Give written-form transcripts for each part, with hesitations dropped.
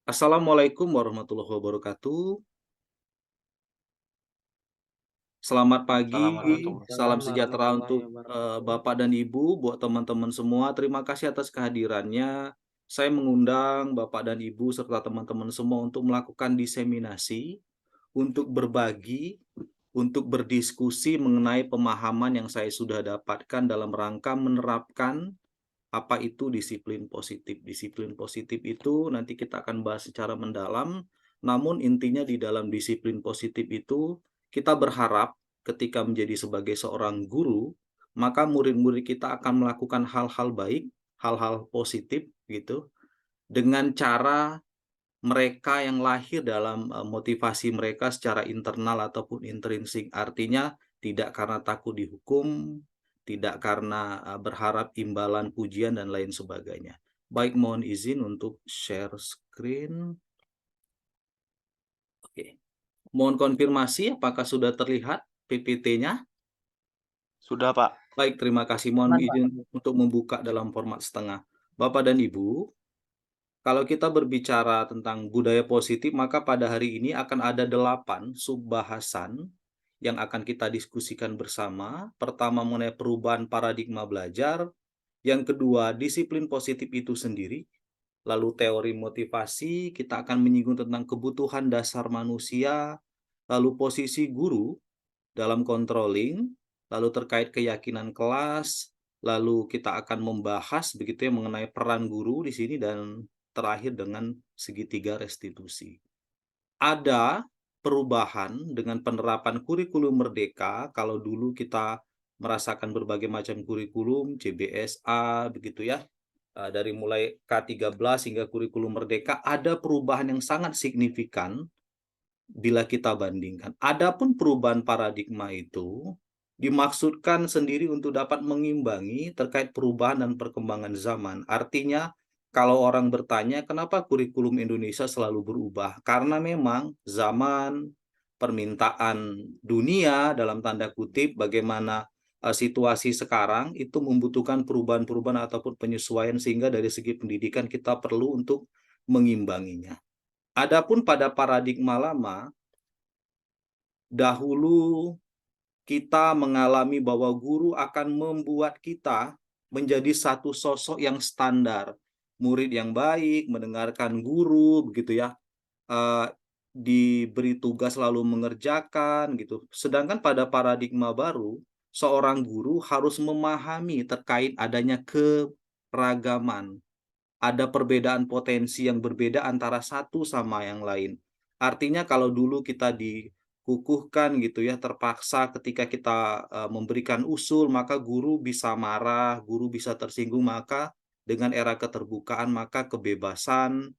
Assalamualaikum warahmatullahi wabarakatuh. Selamat pagi, Waalaikumsalam salam sejahtera warahmatullahi untuk wabarakatuh. Bapak dan Ibu, buat teman-teman semua. Terima kasih atas kehadirannya. Saya mengundang Bapak dan Ibu serta teman-teman semua untuk melakukan diseminasi, untuk berbagi, untuk berdiskusi mengenai pemahaman yang saya sudah dapatkan dalam rangka menerapkan apa itu disiplin positif. Disiplin positif itu nanti kita akan bahas secara mendalam, namun intinya di dalam disiplin positif itu kita berharap ketika menjadi sebagai seorang guru, maka murid-murid kita akan melakukan hal-hal baik, hal-hal positif gitu, dengan cara mereka yang lahir dalam motivasi mereka secara internal ataupun intrinsik. Artinya tidak karena takut dihukum, tidak karena berharap imbalan pujian dan lain sebagainya. Baik, mohon izin untuk share screen. Oke. Mohon konfirmasi apakah sudah terlihat PPT-nya? Sudah, Pak. Baik, terima kasih. Mohon Aman, Pak. izin untuk membuka dalam format setengah. Bapak dan Ibu, kalau kita berbicara tentang budaya positif, maka pada hari ini akan ada 8 subbahasan yang akan kita diskusikan bersama. Pertama, mengenai perubahan paradigma belajar. Yang kedua, disiplin positif itu sendiri. Lalu teori motivasi, kita akan menyinggung tentang kebutuhan dasar manusia. Lalu posisi guru dalam controlling, lalu terkait keyakinan kelas, lalu kita akan membahas begitu ya mengenai peran guru di sini dan terakhir dengan segitiga restitusi. Ada perubahan dengan penerapan kurikulum merdeka. Kalau dulu kita merasakan berbagai macam kurikulum, CBSA begitu ya. Dari mulai K13 hingga kurikulum merdeka ada perubahan yang sangat signifikan bila kita bandingkan. Adapun perubahan paradigma itu dimaksudkan sendiri untuk dapat mengimbangi terkait perubahan dan perkembangan zaman. Artinya, kalau orang bertanya kenapa kurikulum Indonesia selalu berubah? Karena memang zaman, permintaan dunia dalam tanda kutip, bagaimana situasi sekarang itu membutuhkan perubahan-perubahan ataupun penyesuaian sehingga dari segi pendidikan kita perlu untuk mengimbanginya. Adapun pada paradigma lama, dahulu kita mengalami bahwa guru akan membuat kita menjadi satu sosok yang standar. Murid yang baik, mendengarkan guru, begitu ya, diberi tugas lalu mengerjakan, gitu. Sedangkan pada paradigma baru, seorang guru harus memahami terkait adanya keragaman. Ada perbedaan potensi yang berbeda antara satu sama yang lain. Artinya kalau dulu kita dikukuhkan gitu ya, terpaksa ketika kita memberikan usul, maka guru bisa marah, guru bisa tersinggung, maka dengan era keterbukaan, maka kebebasan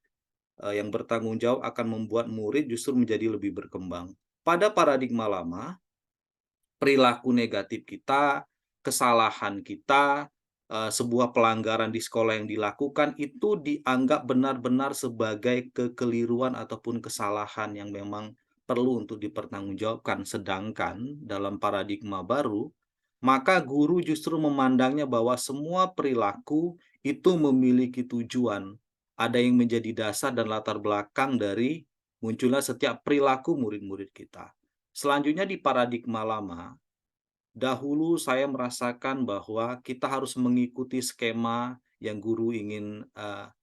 yang bertanggung jawab akan membuat murid justru menjadi lebih berkembang. Pada paradigma lama, perilaku negatif kita, kesalahan kita, sebuah pelanggaran di sekolah yang dilakukan itu dianggap benar-benar sebagai kekeliruan ataupun kesalahan yang memang perlu untuk dipertanggungjawabkan. Sedangkan dalam paradigma baru, maka guru justru memandangnya bahwa semua perilaku itu memiliki tujuan. Ada yang menjadi dasar dan latar belakang dari munculnya setiap perilaku murid-murid kita. Selanjutnya di paradigma lama, dahulu saya merasakan bahwa kita harus mengikuti skema yang guru ingin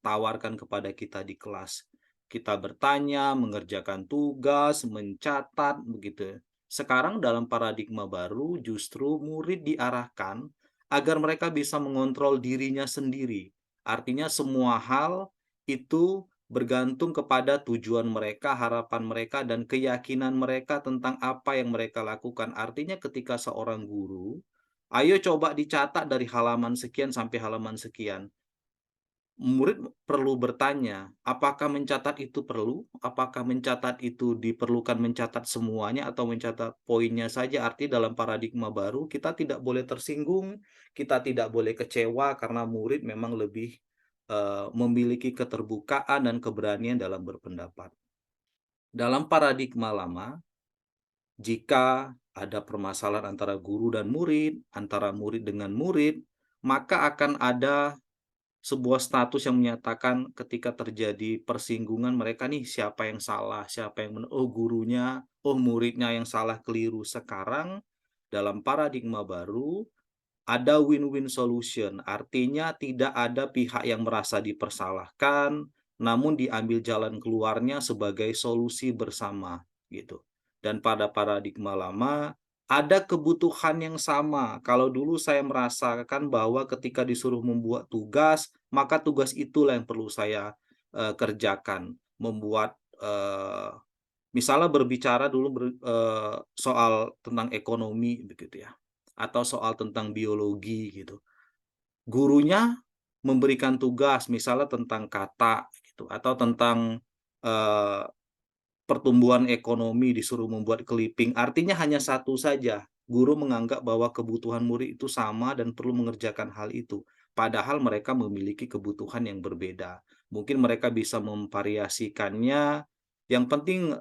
tawarkan kepada kita di kelas. Kita bertanya, mengerjakan tugas, mencatat, begitu. Sekarang dalam paradigma baru justru murid diarahkan agar mereka bisa mengontrol dirinya sendiri. Artinya semua hal itu bergantung kepada tujuan mereka, harapan mereka, dan keyakinan mereka tentang apa yang mereka lakukan. Artinya ketika seorang guru, ayo coba dicatat dari halaman sekian sampai halaman sekian. Murid perlu bertanya, apakah mencatat itu perlu? Apakah mencatat itu diperlukan mencatat semuanya atau mencatat poinnya saja? Arti dalam paradigma baru, kita tidak boleh tersinggung, kita tidak boleh kecewa karena murid memang lebih memiliki keterbukaan dan keberanian dalam berpendapat. Dalam paradigma lama, jika ada permasalahan antara guru dan murid, antara murid dengan murid, maka akan ada sebuah status yang menyatakan ketika terjadi persinggungan mereka nih siapa yang salah, siapa yang benar, oh gurunya, oh muridnya yang salah keliru. Sekarang dalam paradigma baru ada win-win solution, artinya tidak ada pihak yang merasa dipersalahkan, namun diambil jalan keluarnya sebagai solusi bersama, gitu. Dan pada paradigma lama, ada kebutuhan yang sama. Kalau dulu saya merasakan bahwa ketika disuruh membuat tugas, maka tugas itulah yang perlu saya, kerjakan. Membuat, misalnya berbicara dulu soal tentang ekonomi begitu ya, atau soal tentang biologi gitu. Gurunya memberikan tugas misalnya tentang kata gitu, atau tentang, eee, pertumbuhan ekonomi disuruh membuat clipping, artinya hanya satu saja. Guru menganggap bahwa kebutuhan murid itu sama dan perlu mengerjakan hal itu, padahal mereka memiliki kebutuhan yang berbeda. Mungkin mereka bisa memvariasikannya, yang penting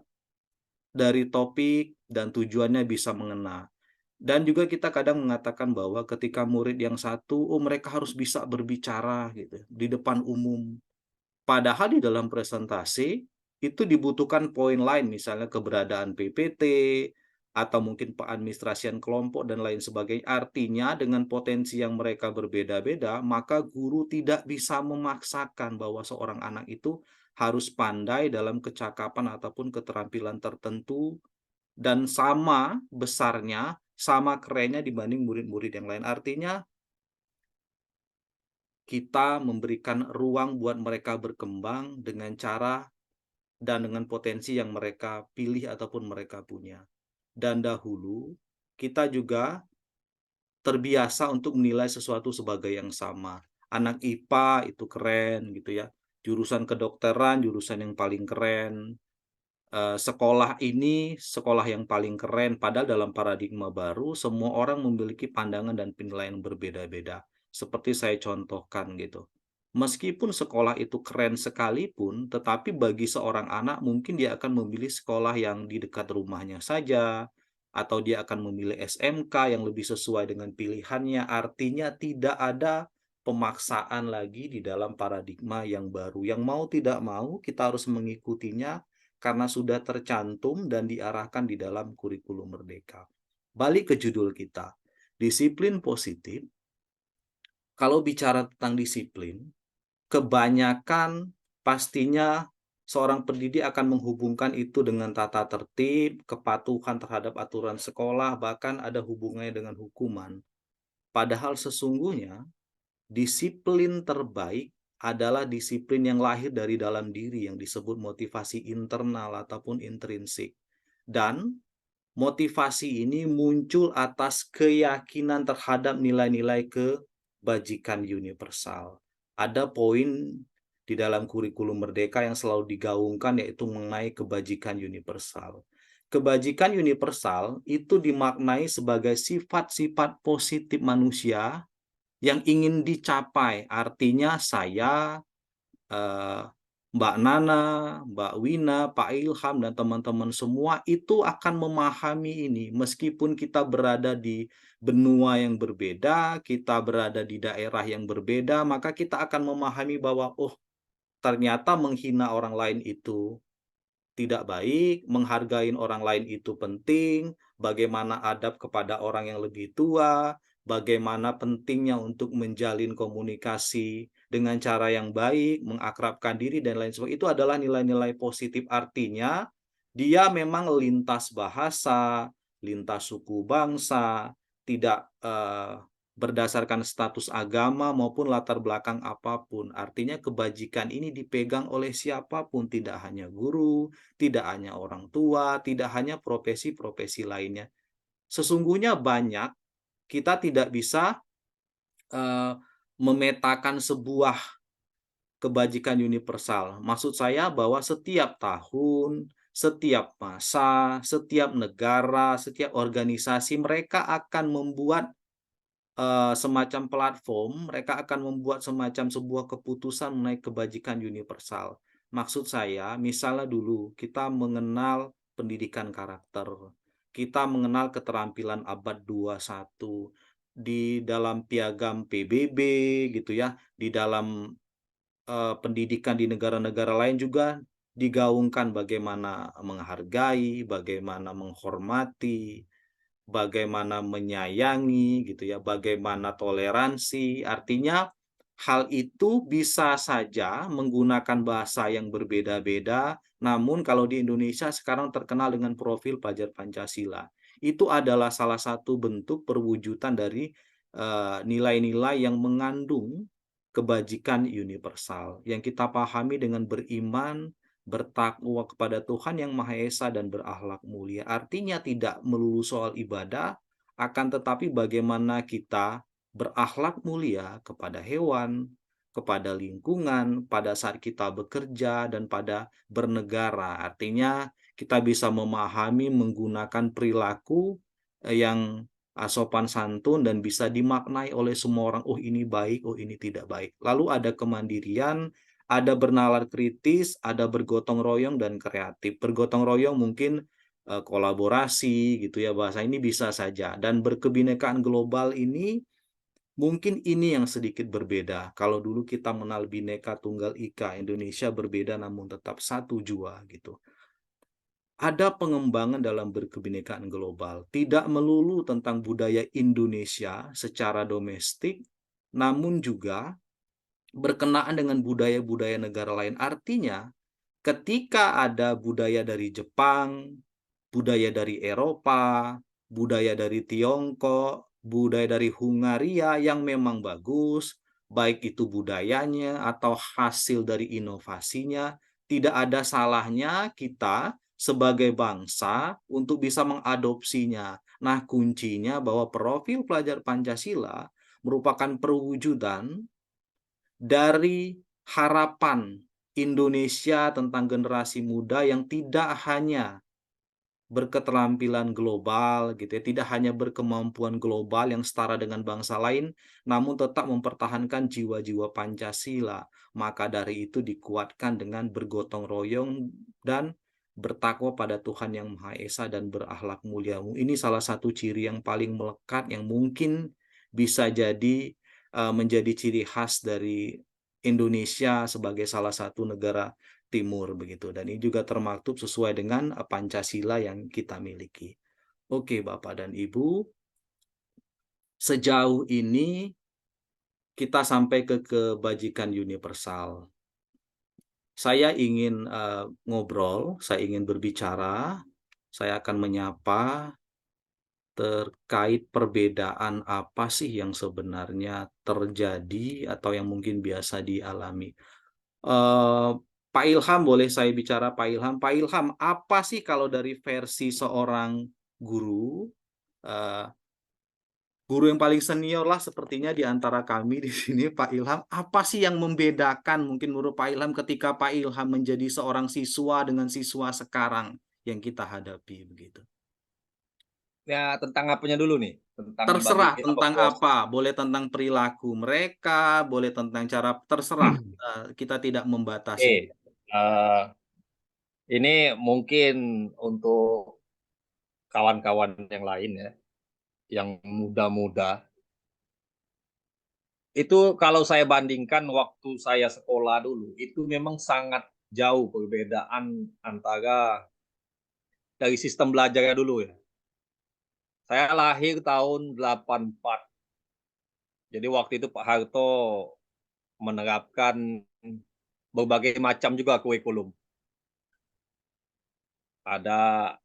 dari topik dan tujuannya bisa mengena. Dan juga kita kadang mengatakan bahwa ketika murid yang satu, oh mereka harus bisa berbicara gitu di depan umum. Padahal di dalam presentasi itu dibutuhkan poin lain, misalnya keberadaan PPT atau mungkin pengadministrasian kelompok dan lain sebagainya. Artinya dengan potensi yang mereka berbeda-beda, maka guru tidak bisa memaksakan bahwa seorang anak itu harus pandai dalam kecakapan ataupun keterampilan tertentu dan sama besarnya, sama kerennya dibanding murid-murid yang lain. Artinya kita memberikan ruang buat mereka berkembang dengan cara dan dengan potensi yang mereka pilih ataupun mereka punya. Dan dahulu kita juga terbiasa untuk menilai sesuatu sebagai yang sama. Anak IPA itu keren gitu ya. Jurusan kedokteran, jurusan yang paling keren. Sekolah ini sekolah yang paling keren, padahal dalam paradigma baru semua orang memiliki pandangan dan penilaian berbeda-beda, seperti saya contohkan gitu. Meskipun sekolah itu keren sekalipun, tetapi bagi seorang anak mungkin dia akan memilih sekolah yang di dekat rumahnya saja, atau dia akan memilih SMK yang lebih sesuai dengan pilihannya. Artinya tidak ada pemaksaan lagi di dalam paradigma yang baru. Yang mau tidak mau kita harus mengikutinya karena sudah tercantum dan diarahkan di dalam kurikulum Merdeka. Balik ke judul kita, disiplin positif. Kalau bicara tentang disiplin, kebanyakan pastinya seorang pendidik akan menghubungkan itu dengan tata tertib, kepatuhan terhadap aturan sekolah, bahkan ada hubungannya dengan hukuman. Padahal sesungguhnya disiplin terbaik adalah disiplin yang lahir dari dalam diri yang disebut motivasi internal ataupun intrinsik. Dan motivasi ini muncul atas keyakinan terhadap nilai-nilai kebajikan universal. Ada poin di dalam kurikulum Merdeka yang selalu digaungkan yaitu mengenai kebajikan universal. Kebajikan universal itu dimaknai sebagai sifat-sifat positif manusia yang ingin dicapai. Artinya saya, eee, Mbak Nana, Mbak Wina, Pak Ilham, dan teman-teman semua itu akan memahami ini. Meskipun kita berada di benua yang berbeda, kita berada di daerah yang berbeda, maka kita akan memahami bahwa, oh ternyata menghina orang lain itu tidak baik, menghargai orang lain itu penting, bagaimana adab kepada orang yang lebih tua, bagaimana pentingnya untuk menjalin komunikasi dengan cara yang baik, mengakrabkan diri dan lain sebagainya. Itu adalah nilai-nilai positif, artinya dia memang lintas bahasa, lintas suku bangsa, tidak, berdasarkan status agama maupun latar belakang apapun. Artinya kebajikan ini dipegang oleh siapapun, tidak hanya guru, tidak hanya orang tua, tidak hanya profesi-profesi lainnya. Sesungguhnya banyak, kita tidak bisa, eee, memetakan sebuah kebajikan universal. Maksud saya bahwa setiap tahun, setiap masa, setiap negara, setiap organisasi mereka akan membuat, semacam platform, mereka akan membuat semacam sebuah keputusan mengenai kebajikan universal. Maksud saya, misalnya dulu kita mengenal pendidikan karakter, kita mengenal keterampilan abad 21 di dalam piagam PBB gitu ya, di dalam pendidikan di negara-negara lain juga digaungkan bagaimana menghargai, bagaimana menghormati, bagaimana menyayangi gitu ya, bagaimana toleransi. Artinya hal itu bisa saja menggunakan bahasa yang berbeda-beda, namun kalau di Indonesia sekarang terkenal dengan profil pelajar Pancasila. Itu adalah salah satu bentuk perwujudan dari nilai-nilai yang mengandung kebajikan universal yang kita pahami dengan beriman, bertakwa kepada Tuhan yang Maha Esa dan berakhlak mulia. Artinya tidak melulu soal ibadah, akan tetapi bagaimana kita berakhlak mulia kepada hewan, kepada lingkungan, pada saat kita bekerja, dan pada bernegara. Artinya kita bisa memahami menggunakan perilaku yang sopan santun dan bisa dimaknai oleh semua orang, oh ini baik, oh ini tidak baik. Lalu ada kemandirian, ada bernalar kritis, ada bergotong royong dan kreatif. Bergotong royong mungkin kolaborasi gitu ya, bahasa ini bisa saja. Dan berkebinekaan global ini mungkin ini yang sedikit berbeda. Kalau dulu kita mengenal Bhinneka Tunggal Ika, Indonesia berbeda namun tetap satu jua gitu. Ada pengembangan dalam berkebinekaan global, tidak melulu tentang budaya Indonesia secara domestik, namun juga berkenaan dengan budaya-budaya negara lain. Artinya, ketika ada budaya dari Jepang, budaya dari Eropa, budaya dari Tiongkok, budaya dari Hungaria yang memang bagus, baik itu budayanya atau hasil dari inovasinya, tidak ada salahnya kita sebagai bangsa untuk bisa mengadopsinya. Nah, kuncinya bahwa profil pelajar Pancasila merupakan perwujudan dari harapan Indonesia tentang generasi muda yang tidak hanya berketerampilan global gitu ya, tidak hanya berkemampuan global yang setara dengan bangsa lain, namun tetap mempertahankan jiwa-jiwa Pancasila. Maka dari itu dikuatkan dengan bergotong royong dan bertakwa pada Tuhan yang Maha Esa dan berakhlak mulia. Ini salah satu ciri yang paling melekat yang mungkin bisa jadi menjadi ciri khas dari Indonesia sebagai salah satu negara Timur begitu. Dan ini juga termaktub sesuai dengan Pancasila yang kita miliki. Oke, Bapak dan Ibu, sejauh ini kita sampai ke kebajikan universal. Saya ingin ngobrol, saya ingin berbicara, saya akan menyapa terkait perbedaan apa sih yang sebenarnya terjadi atau yang mungkin biasa dialami. Eh, Pak Ilham, boleh saya bicara Pak Ilham? Pak Ilham, apa sih kalau dari versi seorang guru, eh, guru yang paling senior lah sepertinya di antara kami di sini, Pak Ilham, apa sih yang membedakan mungkin menurut Pak Ilham ketika Pak Ilham menjadi seorang siswa dengan siswa sekarang yang kita hadapi begitu? Ya, tentang apanya dulu nih? Tentang Terserah bagi apa tentang pos? apa, boleh tentang perilaku mereka, boleh tentang cara, terserah. Kita tidak membatasi. Oke, eh, ini mungkin untuk kawan-kawan yang lain ya, yang muda-muda. Itu kalau saya bandingkan waktu saya sekolah dulu, itu memang sangat jauh perbedaan antara dari sistem belajarnya dulu ya. Saya lahir tahun 84. Jadi waktu itu Pak Harto menerapkan berbagai macam juga kurikulum. Ada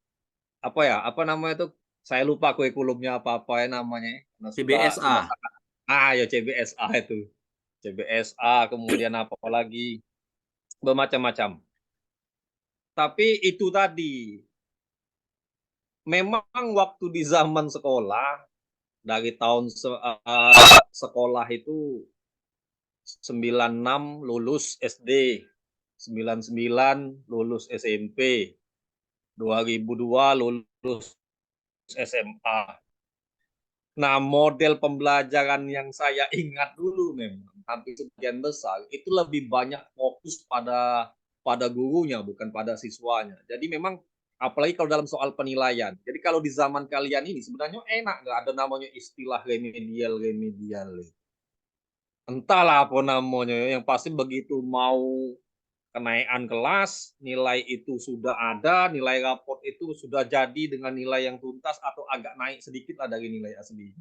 apa ya? Apa namanya itu? Saya lupa kurikulumnya apa-apa ya namanya. Karena sudah CBSA. sangat ya CBSA itu. CBSA kemudian apa lagi bermacam-macam. Tapi itu tadi memang waktu di zaman sekolah dari tahun sekolah itu 96 lulus SD, 99 lulus SMP, 2002 lulus SMA. Nah, model pembelajaran yang saya ingat dulu memang hampir sebagian besar itu lebih banyak fokus pada gurunya bukan pada siswanya. Jadi memang apalagi kalau dalam soal penilaian. Jadi kalau di zaman kalian ini sebenarnya enak nggak ada namanya istilah remedial. entahlah apa namanya, yang pasti begitu mau kenaikan kelas, nilai itu sudah ada, nilai raport itu sudah jadi dengan nilai yang tuntas atau agak naik sedikit lah dari nilai asli.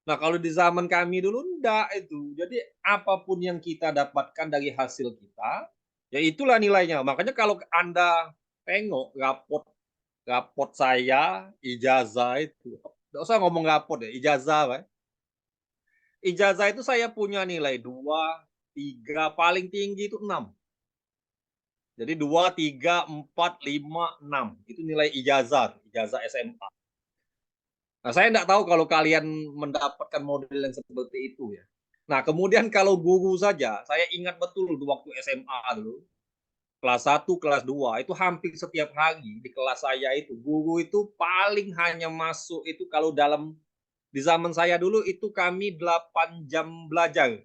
Nah, kalau di zaman kami dulu enggak itu. Jadi apapun yang kita dapatkan dari hasil kita, ya itulah nilainya. Makanya kalau Anda tengok raport raport saya, ijazah itu, enggak usah ngomong raport ya, ijazah, Pak. Ijazah itu saya punya nilai 2, 3, paling tinggi itu 6. Jadi 2, 3, 4, 5, 6. Itu nilai ijazah, ijazah SMA. Nah, saya enggak tahu kalau kalian mendapatkan model yang seperti itu ya. Nah, kemudian kalau guru saja, saya ingat betul waktu SMA dulu, kelas 1, kelas 2, itu hampir setiap hari di kelas saya itu, guru itu paling hanya masuk itu kalau dalam di zaman saya dulu itu kami 8 jam belajar.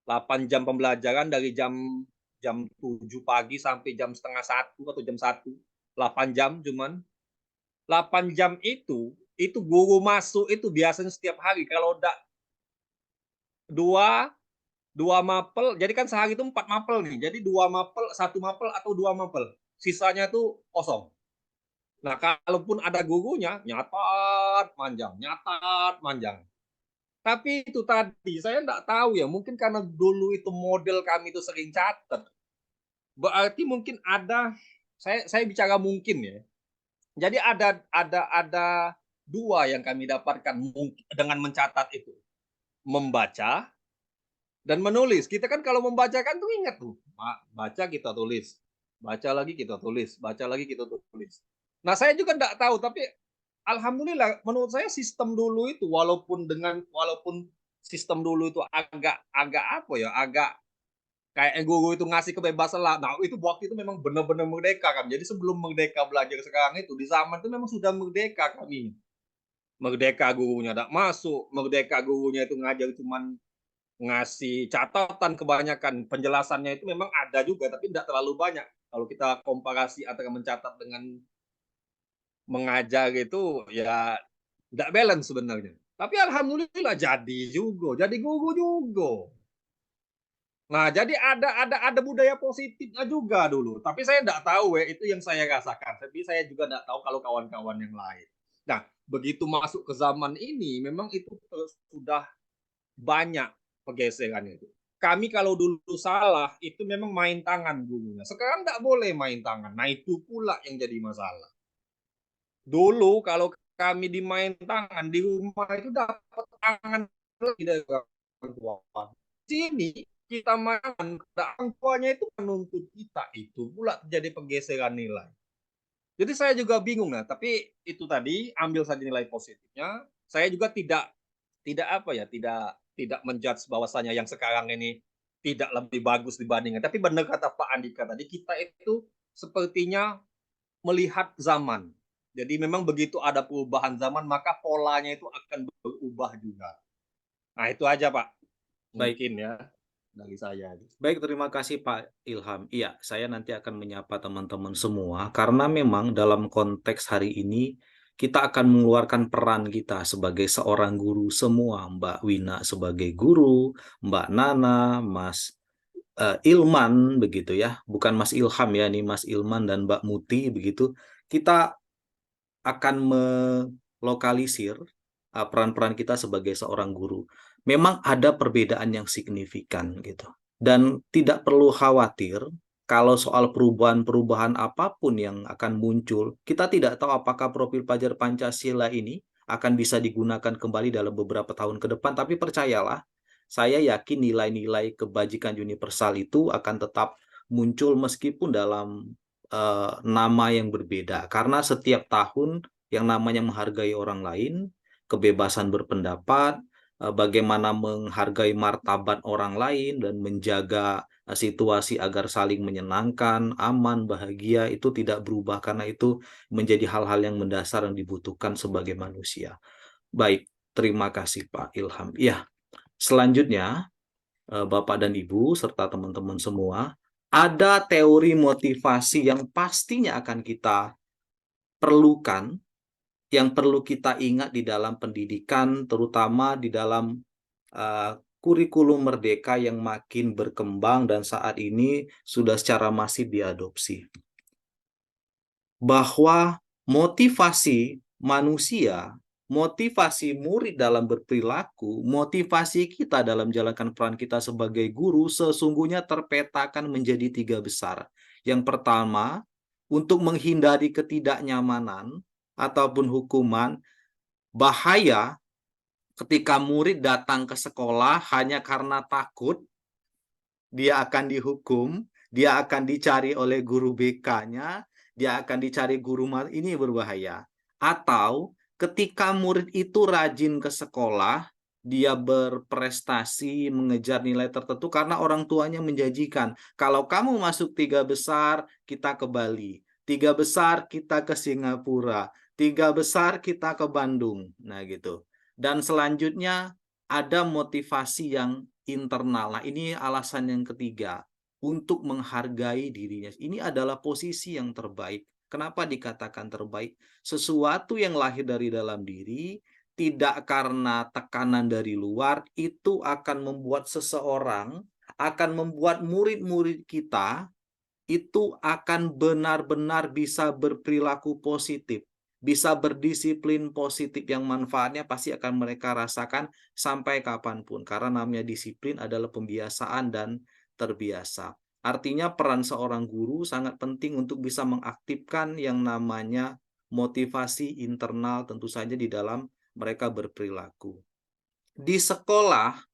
8 jam pembelajaran dari jam jam 7 pagi sampai jam setengah 1 atau jam 1. 8 jam cuman. 8 jam itu guru masuk itu biasanya setiap hari. Kalau enggak 2 2 mapel, jadi kan sehari itu 4 mapel nih. Jadi 2 mapel, 1 mapel atau 2 mapel. Sisanya itu kosong. Nah, kalaupun ada gurunya, nyatat panjang. Tapi itu tadi, saya enggak tahu ya, mungkin karena dulu itu model kami itu sering catat. Berarti mungkin ada, saya bicara mungkin ya. Jadi ada 2 yang kami dapatkan dengan mencatat itu. Membaca dan menulis. Kita kan kalau membaca kan tuh ingat tuh, baca kita tulis, baca lagi kita tulis, baca lagi kita tulis. Nah, saya juga enggak tahu, tapi alhamdulillah menurut saya sistem dulu itu walaupun sistem dulu itu agak agak apa ya, agak kayak guru itu ngasih kebebasan lah. Nah, itu waktu itu memang benar-benar merdeka kan. Jadi sebelum merdeka belajar sekarang itu, di zaman itu memang sudah merdeka kami. Merdeka gurunya enggak masuk, merdeka gurunya itu ngajar cuman ngasih catatan kebanyakan. Penjelasannya itu memang ada juga, tapi enggak terlalu banyak. Kalau kita komparasi antara mencatat dengan mengajar itu, ya enggak balance sebenarnya. Tapi alhamdulillah jadi juga, jadi guru juga. Nah, jadi ada budaya positifnya juga dulu. Tapi saya enggak tahu ya, itu yang saya rasakan. Tapi saya juga enggak tahu kalau kawan-kawan yang lain. Nah, begitu masuk ke zaman ini, memang itu sudah banyak pergeserannya itu. Kami kalau dulu salah, itu memang main tangan gurunya. Sekarang enggak boleh main tangan. Nah, itu pula yang jadi masalah. Dulu kalau kami dimain tangan di rumah itu dapat tangan lagi dari orang tua. Sini kita makan, orang tuanya itu menuntut kita, itu pula terjadi pergeseran nilai. Jadi saya juga bingung nah, tapi itu tadi ambil saja nilai positifnya. Saya juga tidak apa ya, tidak menjudge bahwasanya yang sekarang ini tidak lebih bagus dibandingkan. Tapi benar kata Pak Andika tadi, kita itu sepertinya melihat zaman. Jadi memang begitu ada perubahan zaman, maka polanya itu akan berubah juga. Nah, itu aja Pak. Baik. Mungkin ya dari saya. Baik, terima kasih Pak Ilham. Iya, saya nanti akan menyapa teman-teman semua karena memang dalam konteks hari ini kita akan mengeluarkan peran kita sebagai seorang guru semua. Mbak Wina sebagai guru, Mbak Nana, Mas Ilman begitu ya. Bukan Mas Ilham ya, nih Mas Ilman dan Mbak Muti begitu. Kita akan melokalisir peran-peran kita sebagai seorang guru. Memang ada perbedaan yang signifikan gitu. Dan tidak perlu khawatir kalau soal perubahan-perubahan apapun yang akan muncul, kita tidak tahu apakah profil pelajar Pancasila ini akan bisa digunakan kembali dalam beberapa tahun ke depan, tapi percayalah, saya yakin nilai-nilai kebajikan universal itu akan tetap muncul meskipun dalam nama yang berbeda. Karena setiap tahun yang namanya menghargai orang lain, kebebasan berpendapat, bagaimana menghargai martabat orang lain dan menjaga situasi agar saling menyenangkan, aman, bahagia, itu tidak berubah karena itu menjadi hal-hal yang mendasar yang dibutuhkan sebagai manusia. Baik, terima kasih Pak Ilham. Ya, selanjutnya Bapak dan Ibu serta teman-teman semua, ada teori motivasi yang pastinya akan kita perlukan, yang perlu kita ingat di dalam pendidikan, terutama di dalam kurikulum merdeka yang makin berkembang dan saat ini sudah secara masif diadopsi. Bahwa motivasi manusia, motivasi murid dalam berperilaku, motivasi kita dalam menjalankan peran kita sebagai guru sesungguhnya terpetakan menjadi 3 besar. Yang pertama, untuk menghindari ketidaknyamanan ataupun hukuman, bahaya ketika murid datang ke sekolah hanya karena takut dia akan dihukum, dia akan dicari oleh guru BK-nya, dia akan dicari guru ini berbahaya. Atau ketika murid itu rajin ke sekolah, dia berprestasi, mengejar nilai tertentu karena orang tuanya menjanjikan, kalau kamu masuk 3 besar, kita ke Bali. 3 besar, kita ke Singapura. 3 besar, kita ke Bandung. Nah gitu. Dan selanjutnya ada motivasi yang internal. Nah, ini alasan yang ketiga, untuk menghargai dirinya. Ini adalah posisi yang terbaik. Kenapa dikatakan terbaik? Sesuatu yang lahir dari dalam diri, tidak karena tekanan dari luar, itu akan membuat seseorang, akan membuat murid-murid kita, itu akan benar-benar bisa berperilaku positif, bisa berdisiplin positif yang manfaatnya pasti akan mereka rasakan sampai kapanpun. Karena namanya disiplin adalah pembiasaan dan terbiasa. Artinya peran seorang guru sangat penting untuk bisa mengaktifkan yang namanya motivasi internal tentu saja di dalam mereka berperilaku. Di sekolah,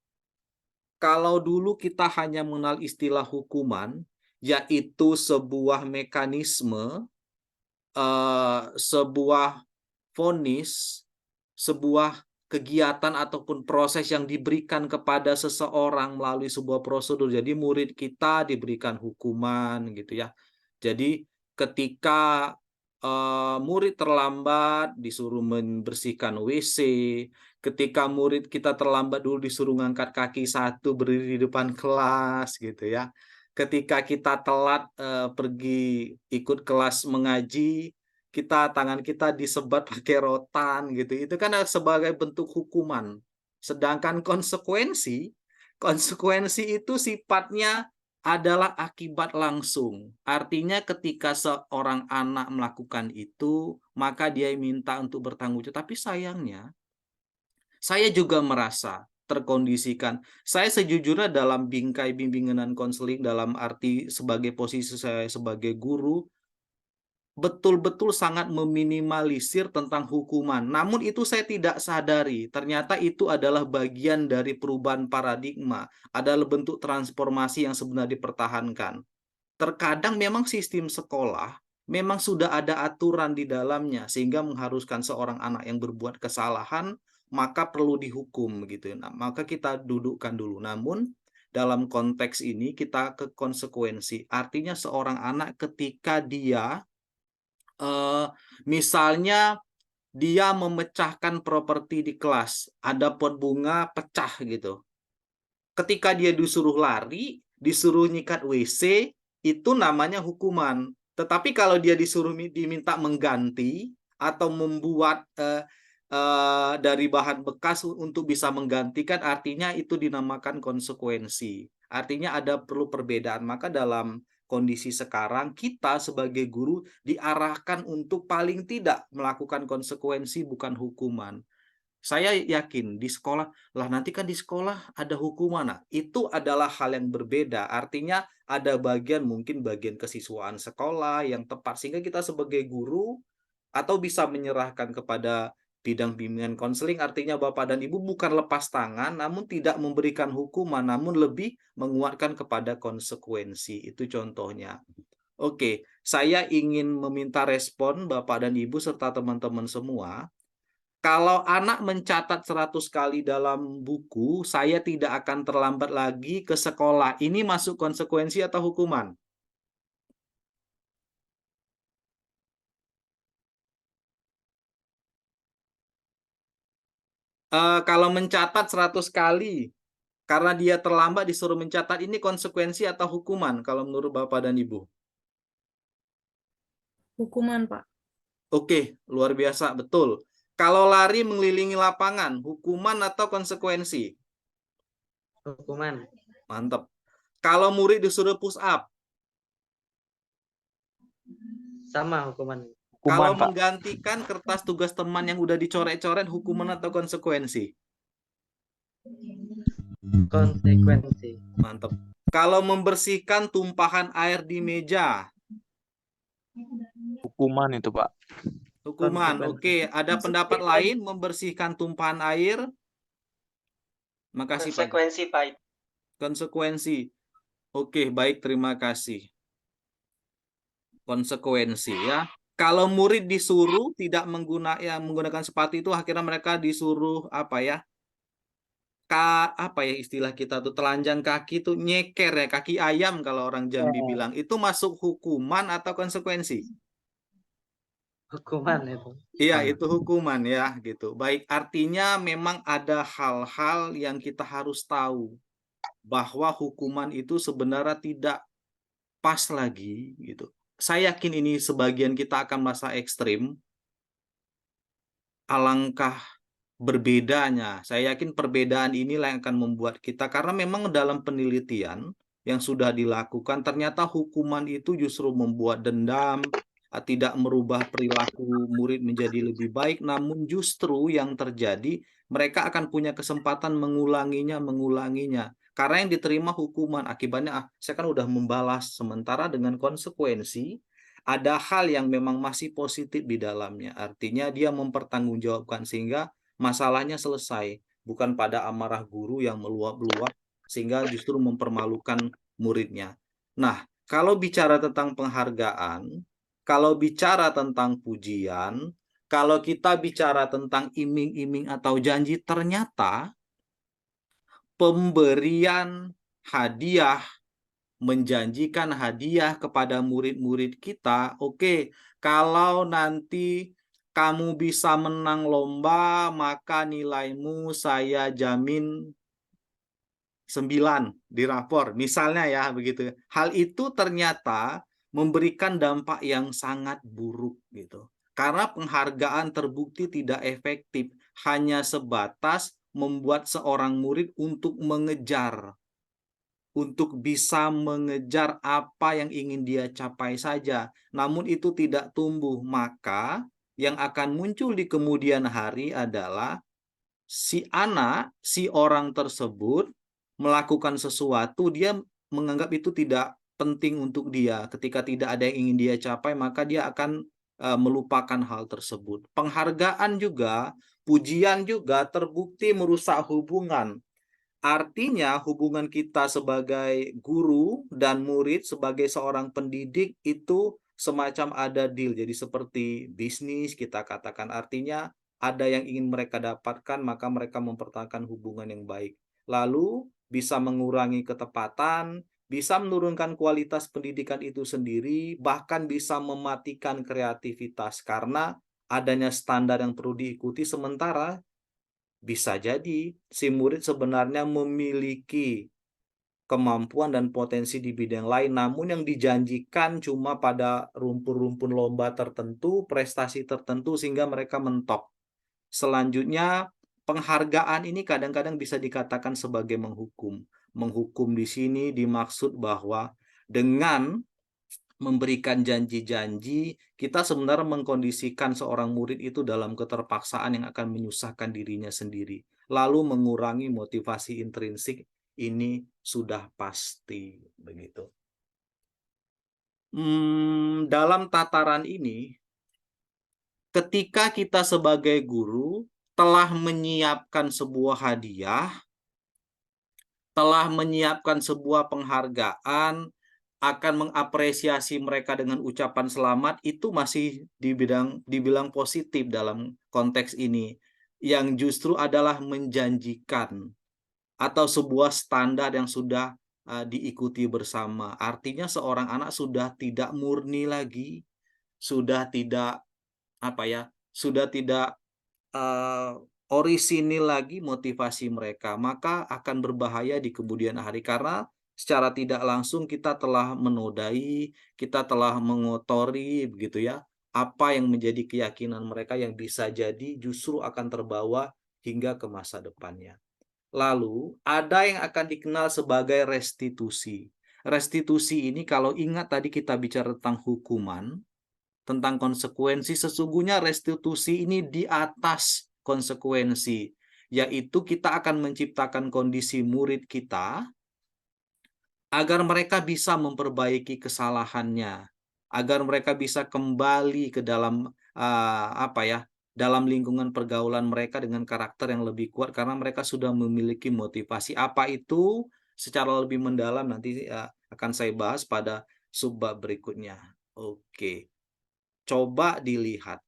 kalau dulu kita hanya mengenal istilah hukuman, yaitu sebuah mekanisme, sebuah vonis, sebuah kegiatan ataupun proses yang diberikan kepada seseorang melalui sebuah prosedur. Jadi murid kita diberikan hukuman gitu ya. Jadi ketika murid terlambat disuruh membersihkan WC, ketika murid kita terlambat dulu disuruh ngangkat kaki satu berdiri di depan kelas gitu ya. Ketika kita telat pergi ikut kelas mengaji, tangan kita disebat pakai rotan gitu. Itu kan sebagai bentuk hukuman. Sedangkan konsekuensi itu sifatnya adalah akibat langsung. Artinya ketika seorang anak melakukan itu, maka dia minta untuk bertanggung jawab. Tapi sayangnya, saya juga merasa terkondisikan. Saya sejujurnya dalam bingkai bimbingan dan konseling dalam arti sebagai posisi saya sebagai guru, betul-betul sangat meminimalisir tentang hukuman. Namun itu saya tidak sadari, ternyata itu adalah bagian dari perubahan paradigma, adalah bentuk transformasi yang sebenarnya dipertahankan. Terkadang memang sistem sekolah memang sudah ada aturan di dalamnya sehingga mengharuskan seorang anak yang berbuat kesalahan maka perlu dihukum gitu. Nah, maka kita dudukkan dulu. Namun dalam konteks ini kita ke konsekuensi. Artinya seorang anak ketika dia misalnya dia memecahkan properti di kelas, ada pot bunga pecah gitu. Ketika dia disuruh lari, disuruh nyikat WC, itu namanya hukuman. Tetapi kalau dia diminta mengganti atau membuat dari bahan bekas untuk bisa menggantikan, artinya itu dinamakan konsekuensi. Artinya ada perlu perbedaan. Maka dalam kondisi sekarang kita sebagai guru diarahkan untuk paling tidak melakukan konsekuensi bukan hukuman. Saya yakin di sekolah, lah nanti kan di sekolah ada hukuman. Nah, itu adalah hal yang berbeda. Artinya ada mungkin bagian kesiswaan sekolah yang tepat. Sehingga kita sebagai guru atau bisa menyerahkan kepada bidang bimbingan konseling. Artinya Bapak dan Ibu bukan lepas tangan, namun tidak memberikan hukuman, namun lebih menguatkan kepada konsekuensi. Itu contohnya. Oke, saya ingin meminta respon Bapak dan Ibu serta teman-teman semua. Kalau anak mencatat 100 kali dalam buku, saya tidak akan terlambat lagi ke sekolah. Ini masuk konsekuensi atau hukuman? Kalau mencatat 100 kali, karena dia terlambat disuruh mencatat, ini konsekuensi atau hukuman kalau menurut Bapak dan Ibu? Hukuman, Pak. Oke, luar biasa, betul. Kalau lari mengelilingi lapangan, hukuman atau konsekuensi? Hukuman. Mantap. Kalau murid disuruh push up, Sama hukuman. kalau Hukuman, Pak. menggantikan kertas tugas teman yang udah dicoret-coret, hukuman atau konsekuensi? Konsekuensi. Mantap. Kalau membersihkan tumpahan air di meja, Hukuman itu, Pak. hukuman. Konsekuensi. Oke, ada pendapat lain membersihkan tumpahan air? Makasih Pak. Konsekuensi, Pak. Konsekuensi. Oke, baik, terima kasih. Konsekuensi ya. Kalau murid disuruh tidak menggunakan sepatu itu, akhirnya mereka disuruh apa ya? Apa ya istilah kita tuh, telanjang kaki tuh, nyeker ya, kaki ayam kalau orang Jambi bilang. Itu masuk hukuman atau konsekuensi? Hukuman itu. Iya, itu hukuman ya gitu. Baik, artinya memang ada hal-hal yang kita harus tahu bahwa hukuman itu sebenarnya tidak pas lagi gitu. Saya yakin ini sebagian kita akan masa ekstrim. Alangkah berbedanya. Saya yakin perbedaan inilah yang akan membuat kita, karena memang dalam penelitian yang sudah dilakukan, ternyata hukuman itu justru membuat dendam, tidak merubah perilaku murid menjadi lebih baik, namun justru yang terjadi, mereka akan punya kesempatan mengulanginya. Karena yang diterima hukuman, akibatnya, saya kan udah membalas, sementara dengan konsekuensi, ada hal yang memang masih positif di dalamnya. Artinya dia mempertanggungjawabkan sehingga masalahnya selesai, bukan pada amarah guru yang meluap-luap sehingga justru mempermalukan muridnya. Nah, kalau bicara tentang penghargaan, kalau bicara tentang pujian, kalau kita bicara tentang iming-iming atau janji, ternyata pemberian hadiah, menjanjikan hadiah kepada murid-murid kita, oke, kalau nanti kamu bisa menang lomba, maka nilaimu saya jamin 9 di rapor, misalnya ya begitu. Hal itu ternyata memberikan dampak yang sangat buruk gitu. Karena penghargaan terbukti tidak efektif, hanya sebatas membuat seorang murid untuk bisa mengejar apa yang ingin dia capai saja. Namun itu tidak tumbuh, maka yang akan muncul di kemudian hari adalah si orang tersebut melakukan sesuatu, dia menganggap itu tidak penting untuk dia. Ketika tidak ada yang ingin dia capai, maka dia akan melupakan hal tersebut. Penghargaan juga, pujian juga terbukti merusak hubungan. Artinya hubungan kita sebagai guru dan murid, sebagai seorang pendidik itu semacam ada deal. Jadi seperti bisnis kita katakan, artinya ada yang ingin mereka dapatkan, maka mereka mempertahankan hubungan yang baik. Lalu bisa mengurangi ketepatan, bisa menurunkan kualitas pendidikan itu sendiri, bahkan bisa mematikan kreativitas karena adanya standar yang perlu diikuti, sementara bisa jadi si murid sebenarnya memiliki kemampuan dan potensi di bidang lain, namun yang dijanjikan cuma pada rumpun-rumpun lomba tertentu, prestasi tertentu, sehingga mereka mentok. Selanjutnya, penghargaan ini kadang-kadang bisa dikatakan sebagai menghukum. Menghukum di sini dimaksud bahwa dengan memberikan janji-janji, kita sebenarnya mengkondisikan seorang murid itu dalam keterpaksaan yang akan menyusahkan dirinya sendiri. Lalu mengurangi motivasi intrinsik, ini sudah pasti begitu. Dalam tataran ini, ketika kita sebagai guru telah menyiapkan sebuah hadiah, telah menyiapkan sebuah penghargaan, akan mengapresiasi mereka dengan ucapan selamat, itu masih dibilang positif dalam konteks ini. Yang justru adalah menjanjikan atau sebuah standar yang sudah diikuti bersama. Artinya seorang anak sudah tidak murni lagi, sudah tidak sudah tidak orisinil lagi motivasi mereka, maka akan berbahaya di kemudian hari, karena secara tidak langsung kita telah menodai, kita telah mengotori begitu ya, apa yang menjadi keyakinan mereka yang bisa jadi justru akan terbawa hingga ke masa depannya. Lalu ada yang akan dikenal sebagai restitusi. Restitusi ini kalau ingat tadi kita bicara tentang hukuman, tentang konsekuensi, sesungguhnya restitusi ini di atas konsekuensi, yaitu kita akan menciptakan kondisi murid kita agar mereka bisa memperbaiki kesalahannya, agar mereka bisa kembali ke dalam dalam lingkungan pergaulan mereka dengan karakter yang lebih kuat karena mereka sudah memiliki motivasi. Apa itu? Secara lebih mendalam nanti akan saya bahas pada subbab berikutnya. Oke. Coba dilihat.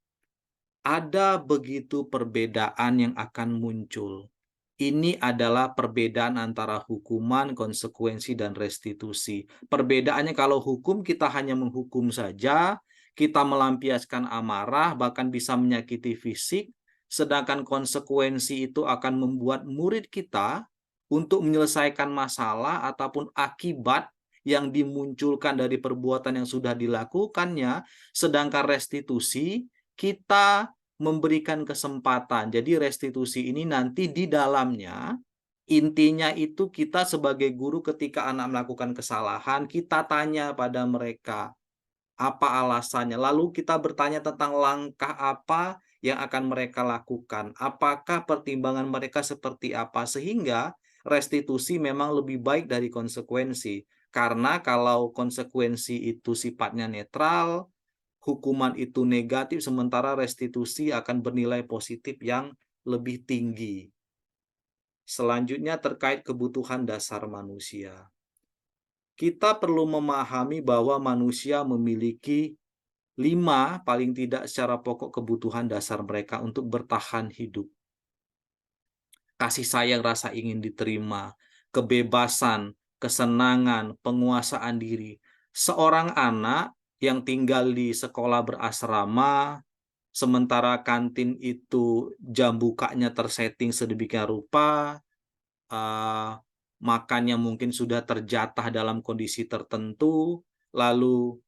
Ada begitu perbedaan yang akan muncul. Ini adalah perbedaan antara hukuman, konsekuensi, dan restitusi. Perbedaannya kalau hukum kita hanya menghukum saja, kita melampiaskan amarah, bahkan bisa menyakiti fisik, sedangkan konsekuensi itu akan membuat murid kita untuk menyelesaikan masalah ataupun akibat yang dimunculkan dari perbuatan yang sudah dilakukannya, sedangkan restitusi kita memberikan kesempatan. Jadi restitusi ini nanti di dalamnya intinya itu kita sebagai guru ketika anak melakukan kesalahan, kita tanya pada mereka apa alasannya. Lalu kita bertanya tentang langkah apa yang akan mereka lakukan. Apakah pertimbangan mereka seperti apa sehingga restitusi memang lebih baik dari konsekuensi. Karena kalau konsekuensi itu sifatnya netral, hukuman itu negatif, sementara restitusi akan bernilai positif yang lebih tinggi. Selanjutnya terkait kebutuhan dasar manusia. Kita perlu memahami bahwa manusia memiliki 5 paling tidak secara pokok kebutuhan dasar mereka untuk bertahan hidup. Kasih sayang, rasa ingin diterima, kebebasan, kesenangan, penguasaan diri. Seorang anak yang tinggal di sekolah berasrama, sementara kantin itu jam bukanya tersetting sedemikian rupa, makannya mungkin sudah terjatah dalam kondisi tertentu, lalu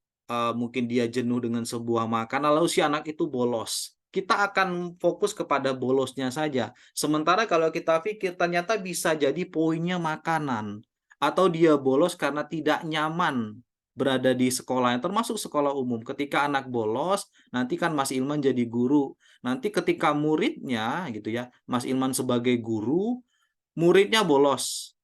mungkin dia jenuh dengan sebuah makanan, lalu si anak itu bolos. Kita akan fokus kepada bolosnya saja. Sementara kalau kita pikir ternyata bisa jadi poinnya makanan. Atau dia bolos karena tidak nyaman berada di sekolah, termasuk sekolah umum. Ketika anak bolos, nanti kan Mas Ilman jadi guru. Nanti ketika muridnya gitu ya, Mas Ilman sebagai guru, muridnya bolos.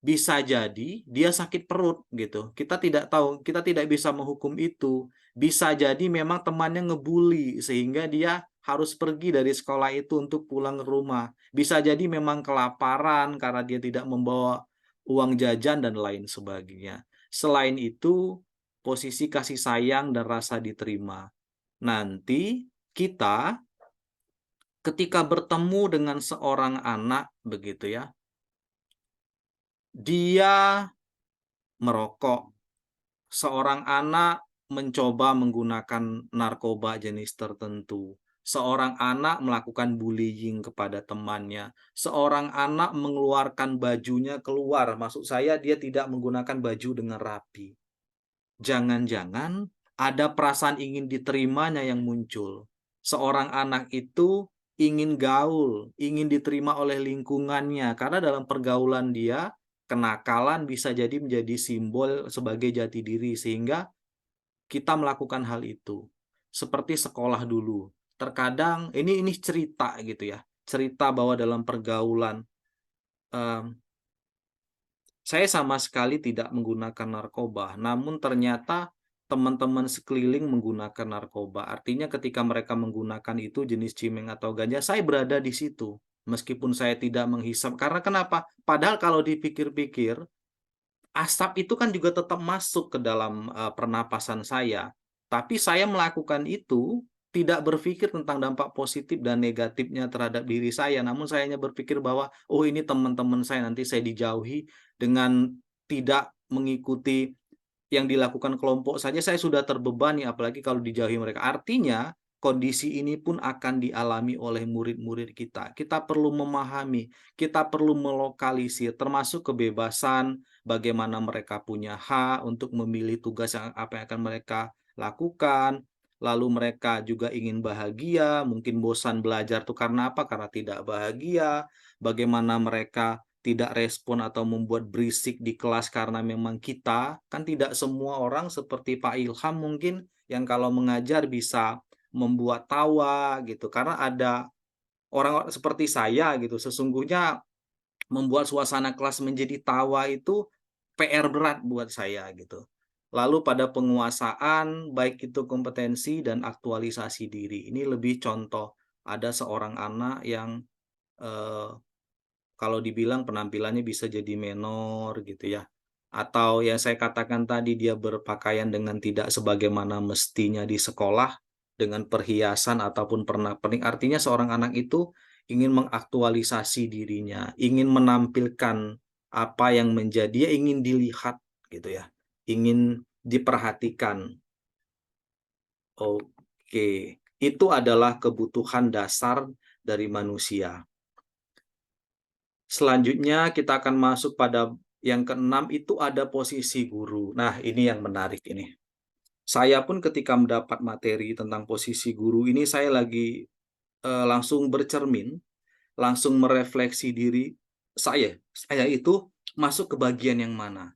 Bisa jadi dia sakit perut gitu. Kita tidak tahu, kita tidak bisa menghukum itu. Bisa jadi memang temannya ngebully sehingga dia harus pergi dari sekolah itu untuk pulang ke rumah. Bisa jadi memang kelaparan karena dia tidak membawa uang jajan dan lain sebagainya. Selain itu, posisi kasih sayang dan rasa diterima. Nanti kita ketika bertemu dengan seorang anak begitu ya, dia merokok, seorang anak mencoba menggunakan narkoba jenis tertentu, seorang anak melakukan bullying kepada temannya, seorang anak mengeluarkan bajunya keluar, maksud saya dia tidak menggunakan baju dengan rapi. Jangan-jangan ada perasaan ingin diterimanya yang muncul. Seorang anak itu ingin gaul, ingin diterima oleh lingkungannya, karena dalam pergaulan dia, kenakalan bisa jadi menjadi simbol sebagai jati diri, sehingga kita melakukan hal itu. Seperti sekolah dulu. Terkadang, ini cerita gitu ya, cerita bahwa dalam pergaulan, saya sama sekali tidak menggunakan narkoba, namun ternyata teman-teman sekeliling menggunakan narkoba. Artinya ketika mereka menggunakan itu jenis cimeng atau ganja, saya berada di situ. Meskipun saya tidak menghisap. Karena kenapa? Padahal kalau dipikir-pikir, asap itu kan juga tetap masuk ke dalam pernapasan saya. Tapi saya melakukan itu tidak berpikir tentang dampak positif dan negatifnya terhadap diri saya. Namun saya hanya berpikir bahwa, oh ini teman-teman saya, nanti saya dijauhi dengan tidak mengikuti yang dilakukan kelompok saja saya sudah terbebani, apalagi kalau dijauhi mereka. Artinya, kondisi ini pun akan dialami oleh murid-murid kita. Kita perlu memahami, kita perlu melokalisir, termasuk kebebasan, bagaimana mereka punya hak untuk memilih tugas yang apa yang akan mereka lakukan. Lalu mereka juga ingin bahagia, mungkin bosan belajar tuh karena apa? Karena tidak bahagia. bagaimana mereka tidak respon atau membuat berisik di kelas karena memang kita, kan tidak semua orang seperti Pak Ilham mungkin yang kalau mengajar bisa membuat tawa gitu. Karena ada orang seperti saya gitu, sesungguhnya membuat suasana kelas menjadi tawa itu PR berat buat saya gitu. Lalu pada penguasaan, baik itu kompetensi dan aktualisasi diri. Ini lebih contoh, ada seorang anak yang eh, kalau dibilang penampilannya bisa jadi menor gitu ya. Atau yang saya katakan tadi dia berpakaian dengan tidak sebagaimana mestinya di sekolah dengan perhiasan ataupun pernak-pernik. Artinya seorang anak itu ingin mengaktualisasi dirinya, ingin menampilkan apa yang menjadi, dia ingin dilihat gitu ya. Ingin diperhatikan. Oke, itu adalah kebutuhan dasar dari manusia. Selanjutnya kita akan masuk pada yang keenam, itu ada posisi guru. Nah, ini yang menarik ini. Saya pun ketika mendapat materi tentang posisi guru ini, saya lagi langsung bercermin, langsung merefleksi diri saya. Saya itu masuk ke bagian yang mana?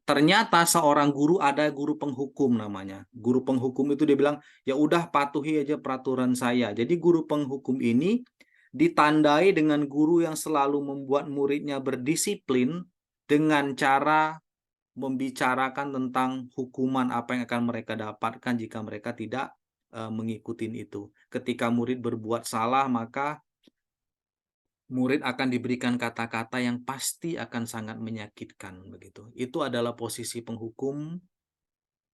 Ternyata seorang guru ada guru penghukum namanya. Guru penghukum itu dia bilang, ya udah patuhi aja peraturan saya. Jadi guru penghukum ini ditandai dengan guru yang selalu membuat muridnya berdisiplin dengan cara membicarakan tentang hukuman apa yang akan mereka dapatkan jika mereka tidak mengikuti itu. Ketika murid berbuat salah, maka murid akan diberikan kata-kata yang pasti akan sangat menyakitkan begitu. Itu adalah posisi penghukum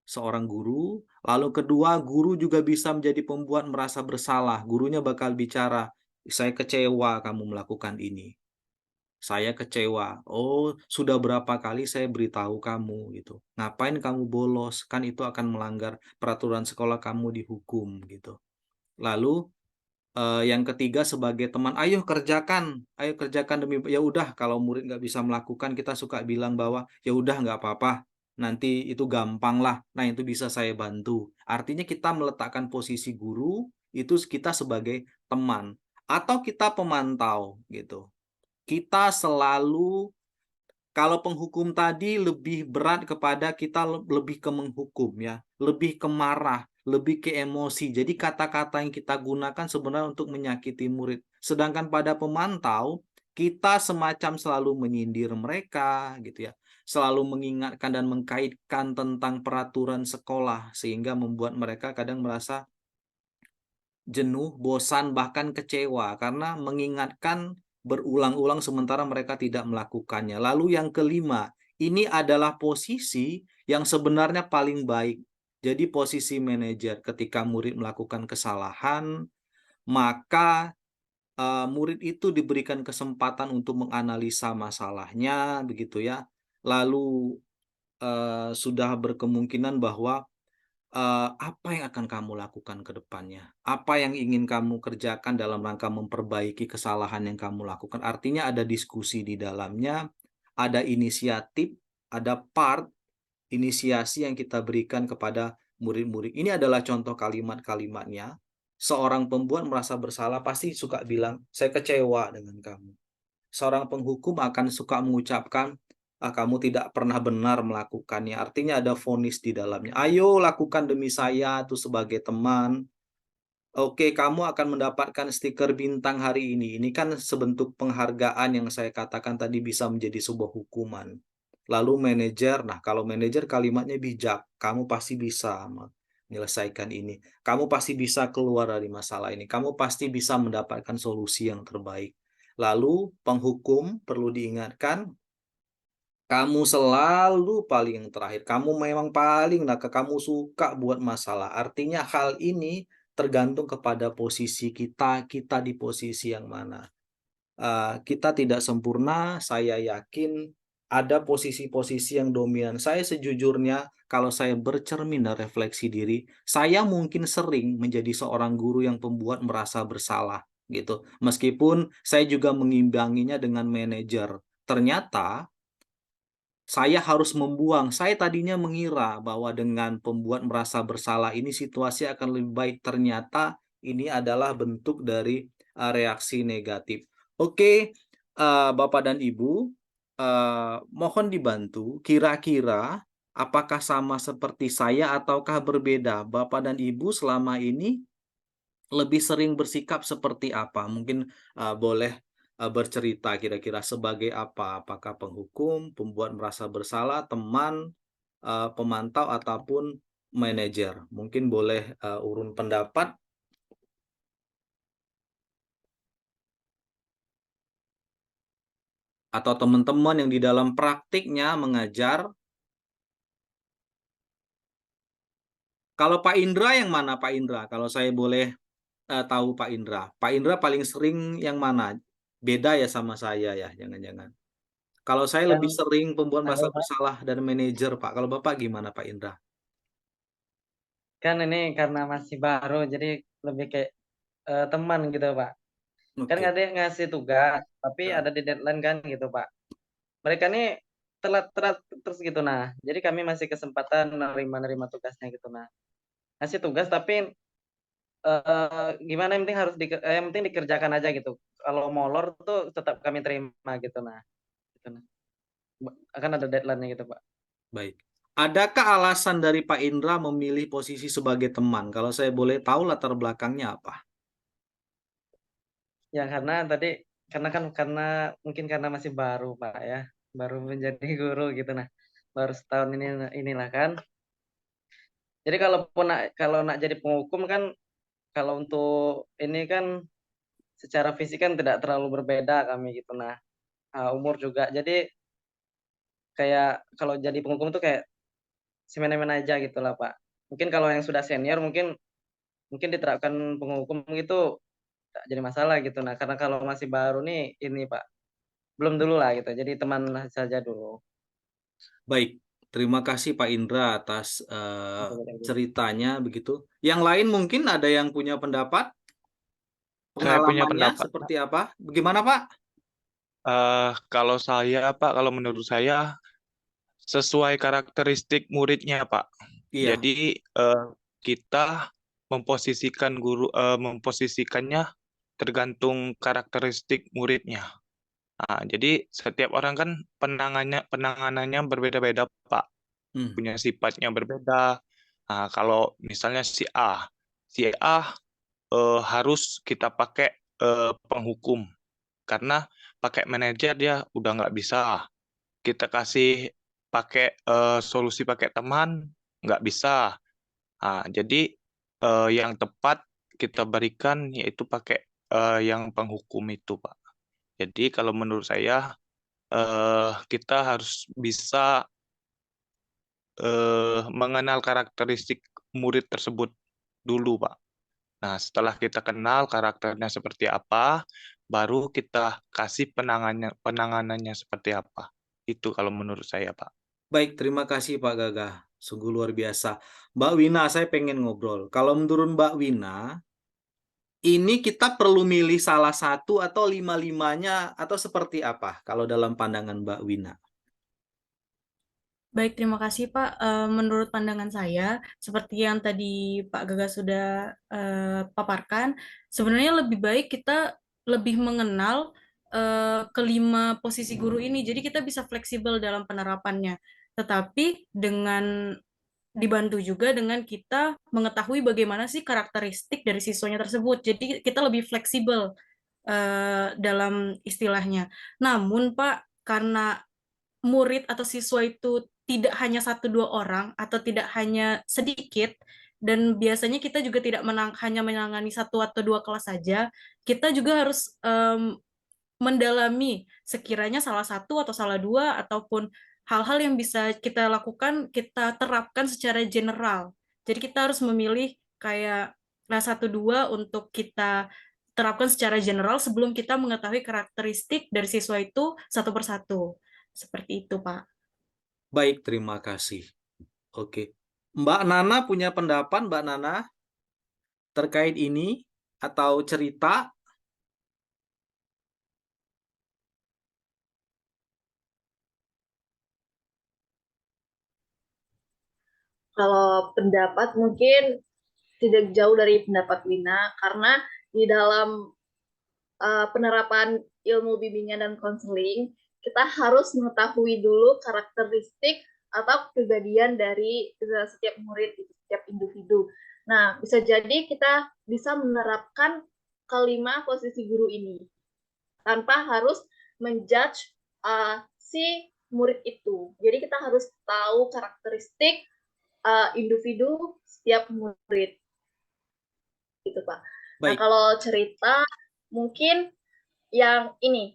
seorang guru. Lalu kedua, guru juga bisa menjadi pembuat merasa bersalah. Gurunya bakal bicara, saya kecewa kamu melakukan ini. Saya kecewa. Oh, sudah berapa kali saya beritahu kamu gitu. Ngapain kamu bolos? Kan itu akan melanggar peraturan sekolah, kamu dihukum gitu. Lalu yang ketiga sebagai teman, ayo kerjakan demi, ya udah kalau murid nggak bisa melakukan, kita suka bilang bahwa ya udah nggak apa-apa, nanti itu gampang lah, nah itu bisa saya bantu. Artinya kita meletakkan posisi guru itu kita sebagai teman atau kita pemantau gitu. Kita selalu, kalau penghukum tadi lebih berat kepada kita lebih ke menghukum ya, lebih ke marah, lebih ke emosi. Jadi kata-kata yang kita gunakan sebenarnya untuk menyakiti murid. Sedangkan pada pemantau, kita semacam selalu menyindir mereka gitu ya. Selalu mengingatkan dan mengkaitkan tentang peraturan sekolah sehingga membuat mereka kadang merasa jenuh, bosan, bahkan kecewa karena mengingatkan berulang-ulang sementara mereka tidak melakukannya. Lalu yang kelima, ini adalah posisi yang sebenarnya paling baik. Jadi posisi manajer, ketika murid melakukan kesalahan, maka murid itu diberikan kesempatan untuk menganalisa masalahnya, begitu ya. Lalu sudah berkemungkinan bahwa apa yang akan kamu lakukan ke depannya? Apa yang ingin kamu kerjakan dalam rangka memperbaiki kesalahan yang kamu lakukan? Artinya ada diskusi di dalamnya, ada inisiatif, ada part inisiasi yang kita berikan kepada murid-murid. Ini adalah contoh kalimat-kalimatnya. Seorang pembuat merasa bersalah pasti suka bilang, saya kecewa dengan kamu. Seorang penghukum akan suka mengucapkan, kamu tidak pernah benar melakukannya. Artinya ada vonis di dalamnya. Ayo lakukan demi saya tuh sebagai teman. Oke, kamu akan mendapatkan stiker bintang hari ini. Ini kan sebentuk penghargaan yang saya katakan tadi bisa menjadi sebuah hukuman. Lalu manajer, nah kalau manajer kalimatnya bijak, kamu pasti bisa menyelesaikan ini. Kamu pasti bisa keluar dari masalah ini. Kamu pasti bisa mendapatkan solusi yang terbaik. Lalu penghukum perlu diingatkan, kamu selalu paling terakhir. Kamu memang paling nakal. Kamu suka buat masalah. Artinya hal ini tergantung kepada posisi kita. Kita di posisi yang mana. Kita tidak sempurna. Saya yakin ada posisi-posisi yang dominan. Saya sejujurnya, kalau saya bercermin dan refleksi diri, saya mungkin sering menjadi seorang guru yang pembuat merasa bersalah. Gitu. Meskipun saya juga mengimbanginya dengan manajer. Ternyata saya harus membuang. Saya tadinya mengira bahwa dengan pembuat merasa bersalah ini situasi akan lebih baik. Ternyata ini adalah bentuk dari reaksi negatif. Oke, Bapak dan Ibu, mohon dibantu, kira-kira apakah sama seperti saya ataukah berbeda? Bapak dan Ibu selama ini lebih sering bersikap seperti apa? Mungkin boleh bercerita kira-kira sebagai apa? Apakah penghukum, pembuat merasa bersalah, teman, pemantau, ataupun manajer? Mungkin boleh urun pendapat. Atau teman-teman yang di dalam praktiknya mengajar. Kalau Pak Indra yang mana Pak Indra? Kalau saya boleh tahu Pak Indra. Pak Indra paling sering yang mana? Beda ya sama saya ya, jangan-jangan. Kalau saya Kan lebih sering pembuat merasa Pak, bersalah dan manajer, Pak. Kalau Bapak gimana, Pak Indra? kan ini karena masih baru jadi lebih kayak teman gitu Pak. Kan Oke. nggak ada yang ngasih tugas, tapi Nah, ada di deadline kan gitu Pak. Mereka nih telat-telat terus gitu nah. Jadi kami masih kesempatan nerima tugasnya gitu nah. Ngasih tugas tapi gimana yang penting yang penting dikerjakan aja gitu. Kalau molor tuh tetap kami terima gitu nah. Gitu nah. Akan ada deadline-nya gitu Pak. baik. Adakah alasan dari Pak Indra memilih posisi sebagai teman? Kalau saya boleh tahu latar belakangnya apa? Ya karena mungkin karena masih baru Pak ya, baru menjadi guru gitu nah, baru setahun inilah kan. Jadi kalau nak jadi penghukum kan, kalau untuk ini kan secara fisik kan tidak terlalu berbeda kami gitu nah. Umur juga. Jadi kayak kalau jadi penghukum tuh kayak semena-mena aja gitu lah Pak. Mungkin kalau yang sudah senior mungkin diterapkan penghukum gitu tak jadi masalah gitu nah. Karena kalau masih baru nih ini Pak, belum dulu lah gitu. Jadi teman saja dulu. Baik, terima kasih Pak Indra atas ceritanya begitu. Yang lain mungkin ada yang punya pendapat, Saya punya pengalamannya pendapat. seperti apa? Bagaimana Pak? Kalau saya, Pak, kalau menurut saya sesuai karakteristik muridnya, Pak. Iya. Jadi kita memposisikannya tergantung karakteristik muridnya. Nah, jadi setiap orang kan penanganannya berbeda-beda, Pak. Hmm. Punya sifatnya berbeda. Nah, kalau misalnya si A harus kita pakai penghukum karena pakai manajer dia udah nggak bisa. Kita kasih pakai solusi pakai teman nggak bisa. Nah, jadi yang tepat kita berikan yaitu pakai yang penghukum itu, Pak. Jadi kalau menurut saya kita harus bisa mengenal karakteristik murid tersebut dulu, Pak. Nah, setelah kita kenal karakternya seperti apa, baru kita kasih penanganannya seperti apa. Itu kalau menurut saya, Pak. Baik, terima kasih Pak Gagah. Sungguh luar biasa. Mbak Wina, saya pengen ngobrol. Kalau menurut Mbak Wina, ini kita perlu milih salah satu atau lima-limanya atau seperti apa kalau dalam pandangan Mbak Wina? Baik, terima kasih Pak. Menurut pandangan saya, seperti yang tadi Pak Gaga sudah paparkan, sebenarnya lebih baik kita lebih mengenal kelima posisi guru ini, jadi kita bisa fleksibel dalam penerapannya. Tetapi dengan dibantu juga dengan kita mengetahui bagaimana sih karakteristik dari siswanya tersebut. Jadi kita lebih fleksibel dalam istilahnya. Namun Pak, karena murid atau siswa itu tidak hanya satu dua orang atau tidak hanya sedikit, dan biasanya kita juga tidak hanya menangani satu atau dua kelas saja, kita juga harus mendalami sekiranya salah satu atau salah dua ataupun hal-hal yang bisa kita lakukan kita terapkan secara general. Jadi kita harus memilih kayak satu dua untuk kita terapkan secara general sebelum kita mengetahui karakteristik dari siswa itu satu persatu. Seperti itu, Pak. Baik, terima kasih. Oke. Mbak Nana punya pendapat, Mbak Nana, terkait ini atau cerita? Kalau pendapat mungkin tidak jauh dari pendapat Wina, karena di dalam penerapan ilmu bimbingan dan konseling, kita harus mengetahui dulu karakteristik atau kepribadian dari setiap murid, setiap individu. Nah, bisa jadi kita bisa menerapkan kelima posisi guru ini tanpa harus menjudge si murid itu. Jadi kita harus tahu karakteristik individu setiap murid, gitu Pak. Nah, Baik, kalau cerita mungkin yang ini,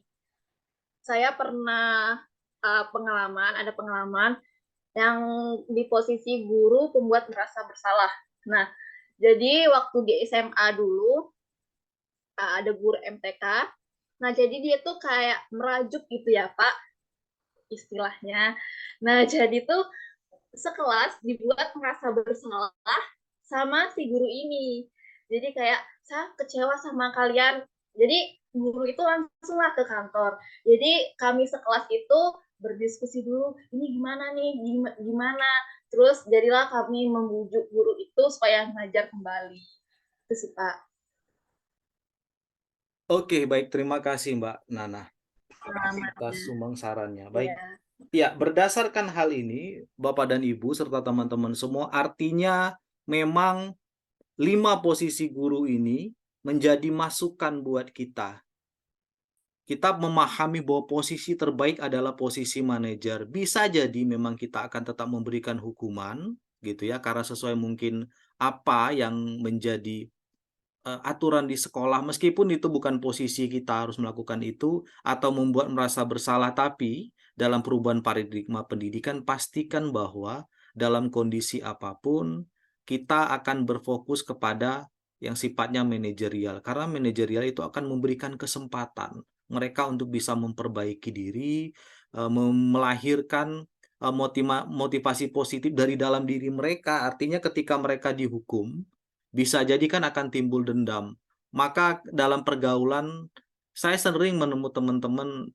saya pernah ada pengalaman yang di posisi guru pembuat merasa bersalah. Nah, jadi waktu di SMA dulu ada guru MTK. Nah, jadi dia tuh kayak merajuk gitu ya, Pak, istilahnya. Nah, jadi tuh sekelas dibuat merasa bersalah sama si guru ini. Jadi kayak saya kecewa sama kalian. Jadi guru itu langsung lah ke kantor. Jadi kami sekelas itu berdiskusi dulu, ini gimana nih, gimana. Terus jadilah kami membujuk guru itu supaya ngajar kembali. Itu sih Pak. oke, baik. Terima kasih Mbak Nana Selamat. atas sumbang sarannya. Ya. Baik. Ya, berdasarkan hal ini, Bapak dan Ibu serta teman-teman semua, artinya memang 5 posisi guru ini menjadi masukan buat kita. Kita memahami bahwa posisi terbaik adalah posisi manajer. Bisa jadi memang kita akan tetap memberikan hukuman, gitu ya, karena sesuai mungkin apa yang menjadi aturan di sekolah, meskipun itu bukan posisi kita harus melakukan itu atau membuat merasa bersalah, tapi dalam perubahan paradigma pendidikan pastikan bahwa dalam kondisi apapun kita akan berfokus kepada yang sifatnya manajerial, karena manajerial itu akan memberikan kesempatan mereka untuk bisa memperbaiki diri, melahirkan motivasi positif dari dalam diri mereka. Artinya ketika mereka dihukum, bisa jadi kan akan timbul dendam. Maka dalam pergaulan, saya sering menemui teman-teman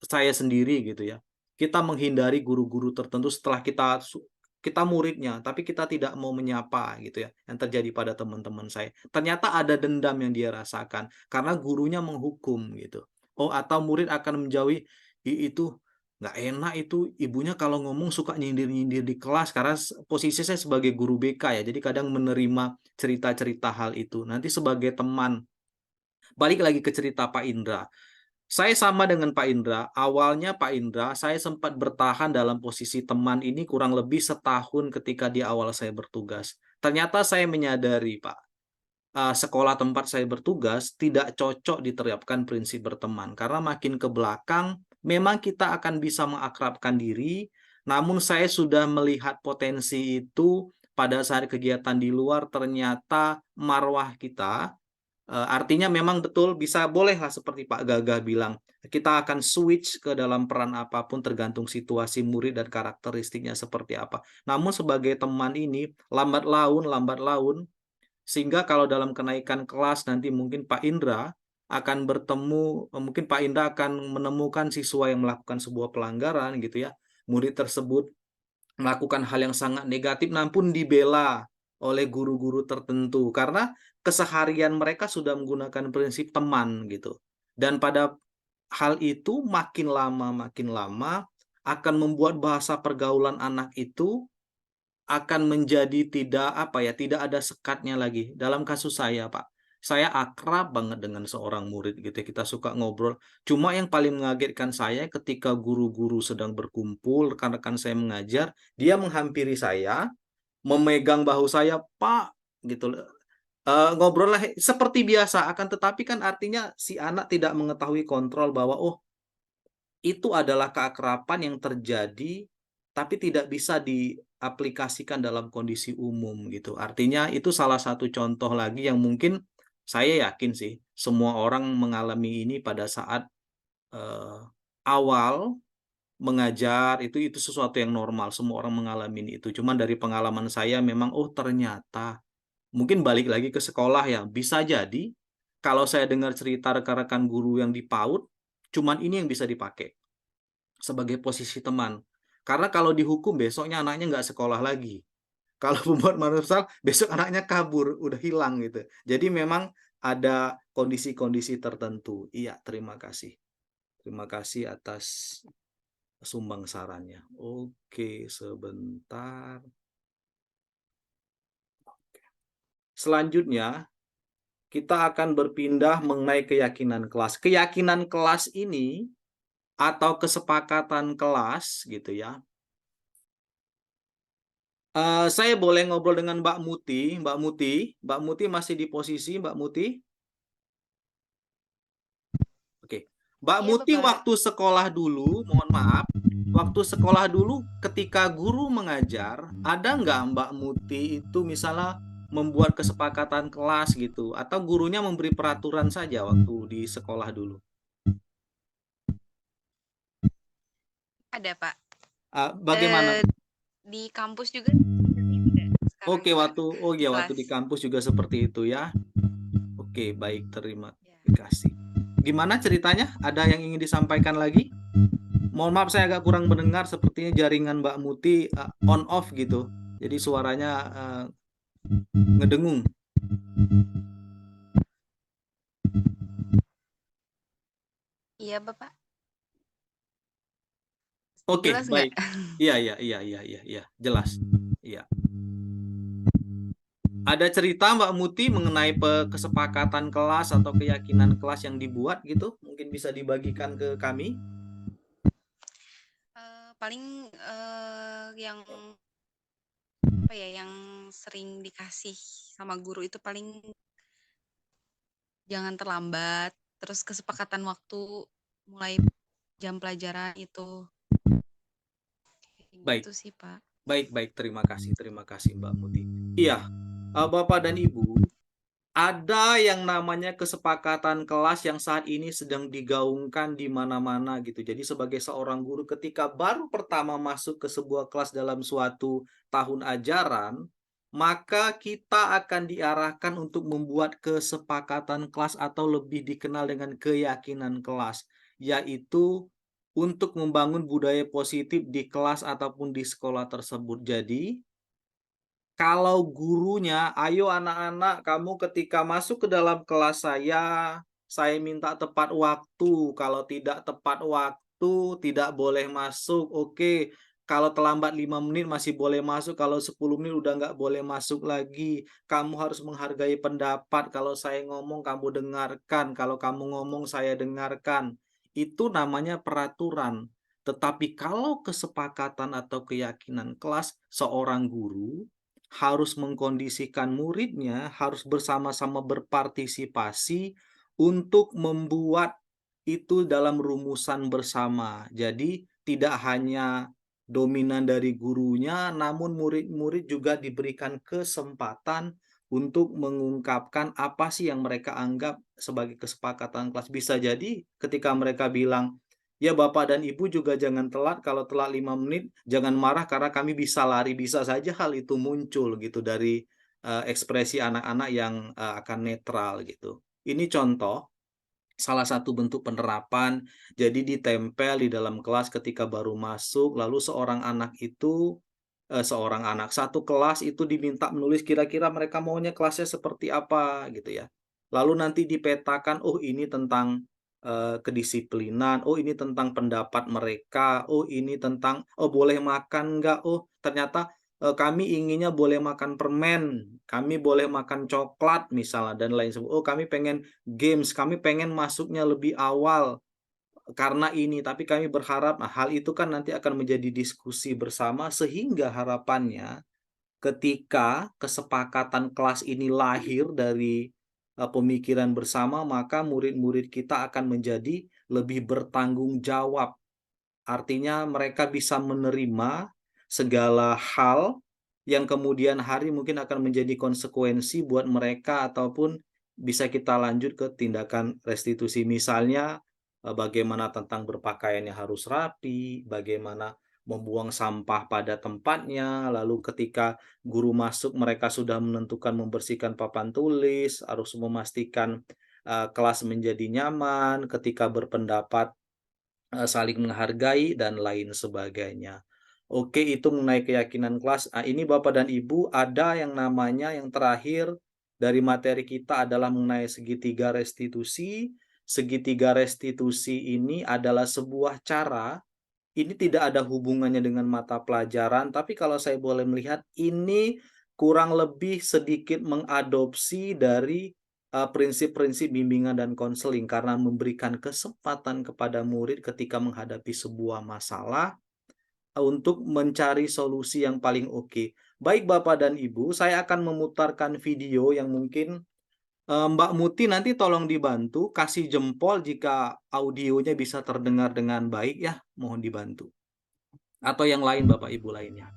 saya sendiri gitu ya. Kita menghindari guru-guru tertentu setelah kita muridnya, tapi kita tidak mau menyapa gitu ya. Yang terjadi pada teman-teman saya. Ternyata ada dendam yang dia rasakan karena gurunya menghukum gitu. Oh, atau murid akan menjauhi, itu nggak enak itu ibunya kalau ngomong suka nyindir-nyindir di kelas, karena posisi saya sebagai guru BK ya, jadi kadang menerima cerita-cerita hal itu. Nanti sebagai teman, balik lagi ke cerita Pak Indra. Saya sama dengan Pak Indra, awalnya Pak Indra, saya sempat bertahan dalam posisi teman ini kurang lebih setahun ketika di awal saya bertugas. Ternyata saya menyadari, Pak, sekolah tempat saya bertugas tidak cocok diterapkan prinsip berteman. Karena makin ke belakang, memang kita akan bisa mengakrabkan diri, namun saya sudah melihat potensi itu pada saat kegiatan di luar, ternyata marwah kita, artinya memang betul bisa bolehlah seperti Pak Gagah bilang, kita akan switch ke dalam peran apapun tergantung situasi murid dan karakteristiknya seperti apa. Namun sebagai teman ini, lambat laun, sehingga kalau dalam kenaikan kelas nanti mungkin Pak Indra akan bertemu, mungkin Pak Indra akan menemukan siswa yang melakukan sebuah pelanggaran gitu ya. Murid tersebut melakukan hal yang sangat negatif namun dibela oleh guru-guru tertentu karena keseharian mereka sudah menggunakan prinsip teman gitu. Dan pada hal itu makin lama akan membuat bahasa pergaulan anak itu akan menjadi tidak ada sekatnya lagi. Dalam kasus saya, Pak, saya akrab banget dengan seorang murid gitu ya. Kita suka ngobrol. Cuma yang paling mengagetkan saya ketika guru-guru sedang berkumpul, rekan-rekan saya mengajar, dia menghampiri saya, memegang bahu saya, Pak, gitu. Ngobrol lah seperti biasa, akan tetapi kan artinya si anak tidak mengetahui kontrol bahwa itu adalah keakraban yang terjadi, tapi tidak bisa diaplikasikan dalam kondisi umum gitu. Artinya itu salah satu contoh lagi yang mungkin saya yakin sih semua orang mengalami ini pada saat awal mengajar, itu sesuatu yang normal, semua orang mengalami itu. Cuman dari pengalaman saya memang ternyata mungkin balik lagi ke sekolah ya, bisa jadi kalau saya dengar cerita rekan-rekan guru yang di PAUD, cuman ini yang bisa dipakai sebagai posisi teman. Karena kalau dihukum besoknya anaknya nggak sekolah lagi. Kalau pembuat manusia besok anaknya kabur, udah hilang gitu. Jadi memang ada kondisi-kondisi tertentu. Iya, terima kasih. Terima kasih atas sumbang sarannya. Oke, sebentar. Selanjutnya, kita akan berpindah mengenai keyakinan kelas. Keyakinan kelas ini atau kesepakatan kelas gitu ya. Saya boleh ngobrol dengan Mbak Muti. Mbak Muti masih di posisi Mbak Muti? Oke. Mbak Iya, Muti Bapak. waktu sekolah dulu, mohon maaf, waktu sekolah dulu ketika guru mengajar, ada nggak Mbak Muti itu misalnya membuat kesepakatan kelas gitu, atau gurunya memberi peraturan saja waktu di sekolah dulu? Ada, Pak. Bagaimana? Di kampus juga seperti itu nggak sekarang, Oke, Pak? waktu di Kelas. kampus juga seperti itu ya. Oke, baik, terima Ya. kasih. Gimana ceritanya? Ada yang ingin disampaikan lagi? Mohon maaf, saya agak kurang mendengar, sepertinya jaringan Mbak Muti on off gitu. Jadi suaranya ngedengung. Iya, Bapak. Oke, Jelas nggak? baik. Iya, jelas. Iya. Ada cerita Mbak Muti mengenai kesepakatan kelas atau keyakinan kelas yang dibuat gitu? Mungkin bisa dibagikan ke kami? Paling yang apa ya, yang sering dikasih sama guru itu paling jangan terlambat, terus kesepakatan waktu mulai jam pelajaran itu. Kayak Baik. gitu sih, Pak. Baik, terima kasih Mbak Muti. Iya, Bapak dan Ibu, ada yang namanya kesepakatan kelas yang saat ini sedang digaungkan di mana-mana gitu. Jadi sebagai seorang guru ketika baru pertama masuk ke sebuah kelas dalam suatu tahun ajaran, maka kita akan diarahkan untuk membuat kesepakatan kelas atau lebih dikenal dengan keyakinan kelas, yaitu untuk membangun budaya positif di kelas ataupun di sekolah tersebut. Jadi, kalau gurunya, "Ayo anak-anak, kamu ketika masuk ke dalam kelas saya minta tepat waktu. Kalau tidak tepat waktu, tidak boleh masuk. Oke, kalau terlambat 5 menit masih boleh masuk, kalau 10 menit udah nggak boleh masuk lagi. Kamu harus menghargai pendapat, kalau saya ngomong kamu dengarkan, kalau kamu ngomong saya dengarkan." Itu namanya peraturan. Tetapi kalau kesepakatan atau keyakinan kelas, seorang guru harus mengkondisikan muridnya, harus bersama-sama berpartisipasi untuk membuat itu dalam rumusan bersama. Jadi tidak hanya dominan dari gurunya, namun murid-murid juga diberikan kesempatan untuk mengungkapkan apa sih yang mereka anggap sebagai kesepakatan kelas. Bisa jadi ketika mereka bilang, "Ya Bapak dan Ibu juga jangan telat, kalau telat 5 menit jangan marah karena kami bisa lari." Bisa saja hal itu muncul gitu dari ekspresi anak-anak yang akan netral gitu. Ini contoh salah satu bentuk penerapan, jadi ditempel di dalam kelas ketika baru masuk, lalu seorang anak, satu kelas itu diminta menulis kira-kira mereka maunya kelasnya seperti apa gitu ya. Lalu nanti dipetakan, oh ini tentang kedisiplinan, oh ini tentang pendapat mereka, oh ini tentang, oh boleh makan nggak, oh ternyata kami inginnya boleh makan permen, kami boleh makan coklat misalnya dan lain sebagainya. Oh kami pengen games, kami pengen masuknya lebih awal karena ini, tapi kami berharap hal itu kan nanti akan menjadi diskusi bersama sehingga harapannya ketika kesepakatan kelas ini lahir dari pemikiran bersama, maka murid-murid kita akan menjadi lebih bertanggung jawab. Artinya mereka bisa menerima segala hal yang kemudian hari mungkin akan menjadi konsekuensi buat mereka ataupun bisa kita lanjut ke tindakan restitusi. Misalnya bagaimana tentang berpakaian yang harus rapi, bagaimana membuang sampah pada tempatnya, lalu ketika guru masuk mereka sudah menentukan membersihkan papan tulis, harus memastikan kelas menjadi nyaman, ketika berpendapat saling menghargai dan lain sebagainya. Oke, itu mengenai keyakinan kelas. Ini Bapak dan Ibu ada yang namanya yang terakhir dari materi kita adalah mengenai segitiga restitusi. segitiga restitusi ini adalah sebuah cara, ini tidak ada hubungannya dengan mata pelajaran, tapi kalau saya boleh melihat ini kurang lebih sedikit mengadopsi dari prinsip-prinsip bimbingan dan konseling karena memberikan kesempatan kepada murid ketika menghadapi sebuah masalah untuk mencari solusi yang paling oke. Baik Bapak dan Ibu, saya akan memutarkan video yang mungkin Mbak Muti nanti tolong dibantu kasih jempol jika audionya bisa terdengar dengan baik ya, mohon dibantu. Atau yang lain Bapak Ibu lainnya.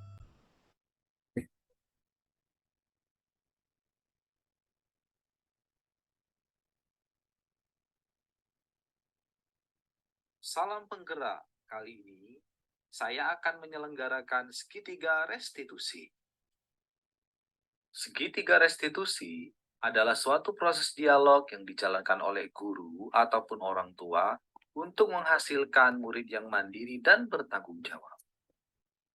Salam penggerak. Kali ini saya akan menyelenggarakan segitiga restitusi. Segitiga restitusi adalah suatu proses dialog yang dijalankan oleh guru ataupun orang tua untuk menghasilkan murid yang mandiri dan bertanggung jawab.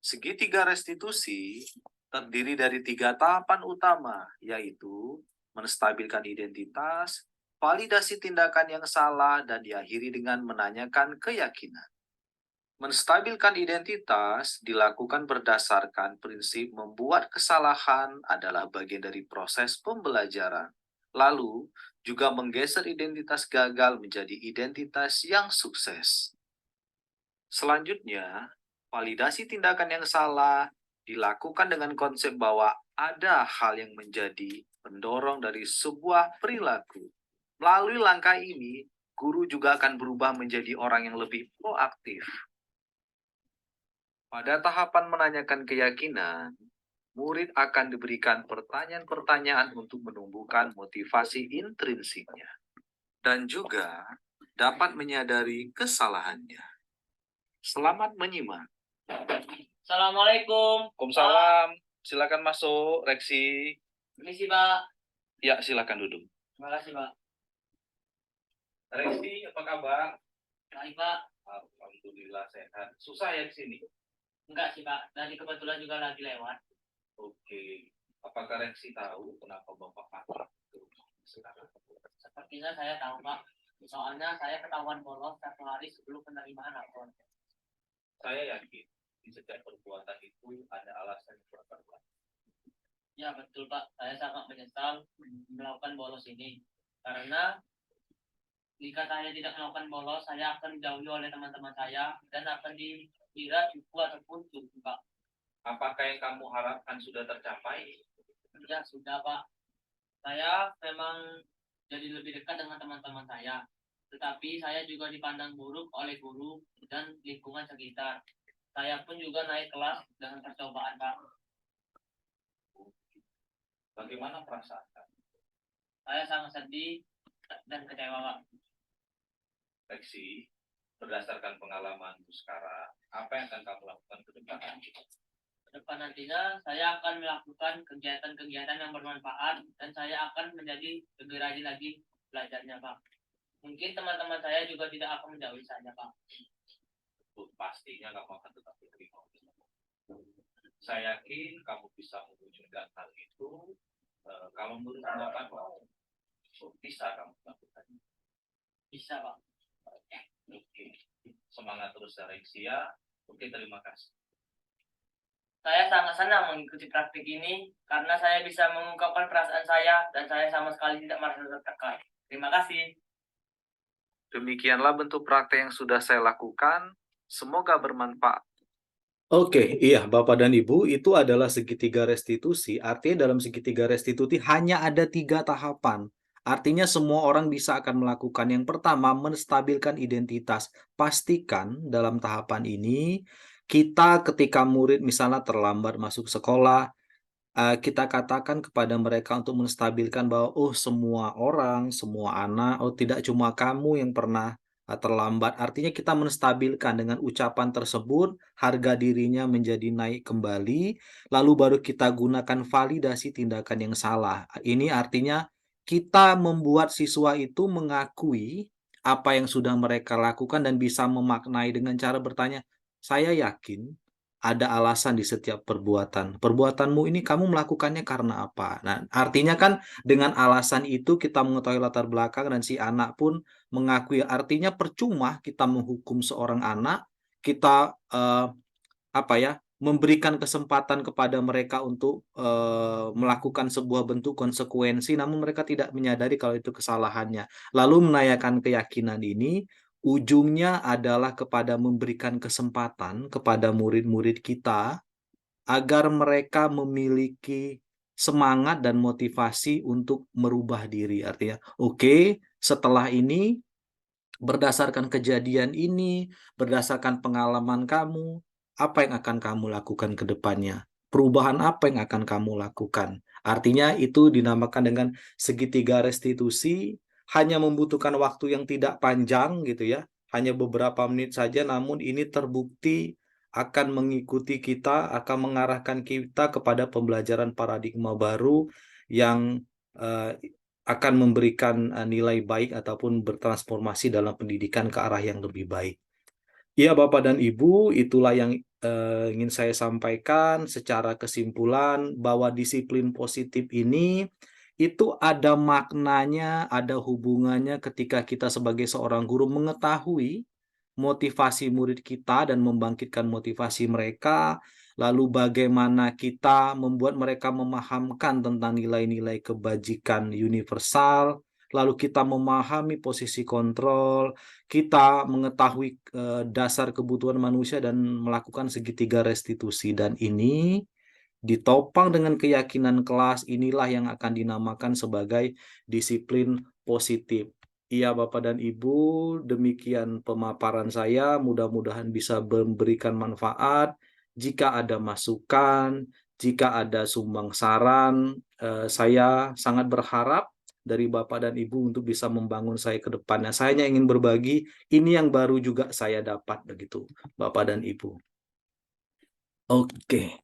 Segitiga restitusi terdiri dari 3 tahapan utama, yaitu menstabilkan identitas, validasi tindakan yang salah, dan diakhiri dengan menanyakan keyakinan. Menstabilkan identitas dilakukan berdasarkan prinsip membuat kesalahan adalah bagian dari proses pembelajaran. Lalu, juga menggeser identitas gagal menjadi identitas yang sukses. Selanjutnya, validasi tindakan yang salah dilakukan dengan konsep bahwa ada hal yang menjadi pendorong dari sebuah perilaku. Melalui langkah ini, guru juga akan berubah menjadi orang yang lebih proaktif. Pada tahapan menanyakan keyakinan, murid akan diberikan pertanyaan-pertanyaan untuk menumbuhkan motivasi intrinsiknya dan juga dapat menyadari kesalahannya. Selamat menyimak. Assalamualaikum. Waalaikumsalam. Silakan masuk, Reksi. Permisi, Pak. Ya, silakan duduk. Terima kasih, Pak. Reksi, apa kabar? Baik, Pak. Alhamdulillah sehat. Susah ya di sini? Enggak sih, Pak. Tadi kebetulan juga lagi lewat. Oke. Apakah Reksi tahu kenapa Bapak pakai sekarang? Sepertinya saya tahu, Pak. Soalnya saya ketahuan bolos 1 hari sebelum penerimaan rapor. Saya yakin di setiap perbuatan itu ada alasan yang berkembang. Ya, betul, Pak. Saya sangat menyesal melakukan bolos ini. Karena jika saya tidak melakukan bolos, saya akan dijauhi oleh teman-teman saya dan akan dikira cupu ataupun cupu, Pak. Apakah yang kamu harapkan sudah tercapai? Ya, sudah, Pak. Saya memang jadi lebih dekat dengan teman-teman saya. Tetapi saya juga dipandang buruk oleh guru dan lingkungan sekitar. Saya pun juga naik kelas dengan percobaan, Pak. Bagaimana perasaan? Saya sangat sedih dan kecewa, Pak. Reksi, berdasarkan pengalamanmu sekarang, apa yang akan kamu lakukan ke depan? Ke depan nantinya saya akan melakukan kegiatan-kegiatan yang bermanfaat dan saya akan menjadi lebih rajin lagi belajarnya, Pak. Mungkin teman-teman saya juga tidak akan menjauhi saya, Pak. Pastinya kamu akan tetap diterima. Saya yakin kamu bisa mewujudkan hal itu. Kalau menurut Bapak, bisa kamu lakukan? Bisa, Pak. Oke. Semangat terus ya, Reksi ya. Oke, terima kasih. Saya sangat senang mengikuti praktik ini karena saya bisa mengungkapkan perasaan saya dan saya sama sekali tidak merasa tertekan. Terima kasih. Demikianlah bentuk praktek yang sudah saya lakukan. Semoga bermanfaat. Oke, iya Bapak dan Ibu, itu adalah segitiga restitusi. Artinya dalam segitiga restitusi hanya ada 3 tahapan. Artinya semua orang bisa akan melakukan. Yang pertama, menstabilkan identitas. Pastikan dalam tahapan ini, kita ketika murid misalnya terlambat masuk sekolah, kita katakan kepada mereka untuk menstabilkan bahwa, oh semua orang, semua anak, oh tidak cuma kamu yang pernah terlambat. Artinya kita menstabilkan dengan ucapan tersebut, harga dirinya menjadi naik kembali, lalu baru kita gunakan validasi tindakan yang salah. Ini artinya kita membuat siswa itu mengakui apa yang sudah mereka lakukan dan bisa memaknai dengan cara bertanya, saya yakin ada alasan di setiap perbuatan. Perbuatanmu ini kamu melakukannya karena apa? Nah, artinya kan dengan alasan itu kita mengetahui latar belakang dan si anak pun mengakui. Artinya percuma kita menghukum seorang anak, kita apa ya, memberikan kesempatan kepada mereka untuk melakukan sebuah bentuk konsekuensi, namun mereka tidak menyadari kalau itu kesalahannya. Lalu menanyakan keyakinan ini, ujungnya adalah kepada memberikan kesempatan kepada murid-murid kita agar mereka memiliki semangat dan motivasi untuk merubah diri. Artinya, oke, setelah ini, berdasarkan kejadian ini, berdasarkan pengalaman kamu, apa yang akan kamu lakukan ke depannya? Perubahan apa yang akan kamu lakukan? Artinya itu dinamakan dengan segitiga restitusi, hanya membutuhkan waktu yang tidak panjang gitu ya, hanya beberapa menit saja, namun ini terbukti akan mengikuti kita, akan mengarahkan kita kepada pembelajaran paradigma baru yang akan memberikan nilai baik ataupun bertransformasi dalam pendidikan ke arah yang lebih baik. Ya, Bapak dan Ibu, itulah yang ingin saya sampaikan secara kesimpulan bahwa disiplin positif ini itu ada maknanya, ada hubungannya ketika kita sebagai seorang guru mengetahui motivasi murid kita dan membangkitkan motivasi mereka, lalu bagaimana kita membuat mereka memahamkan tentang nilai-nilai kebajikan universal, lalu kita memahami posisi kontrol, kita mengetahui dasar kebutuhan manusia dan melakukan segitiga restitusi. Dan ini ditopang dengan keyakinan kelas, inilah yang akan dinamakan sebagai disiplin positif. Iya, Bapak dan Ibu, demikian pemaparan saya. Mudah-mudahan bisa memberikan manfaat. Jika ada masukan, jika ada sumbang saran, saya sangat berharap dari Bapak dan Ibu untuk bisa membangun saya ke depannya. Saya hanya ingin berbagi, ini yang baru juga saya dapat begitu, Bapak dan Ibu. Oke.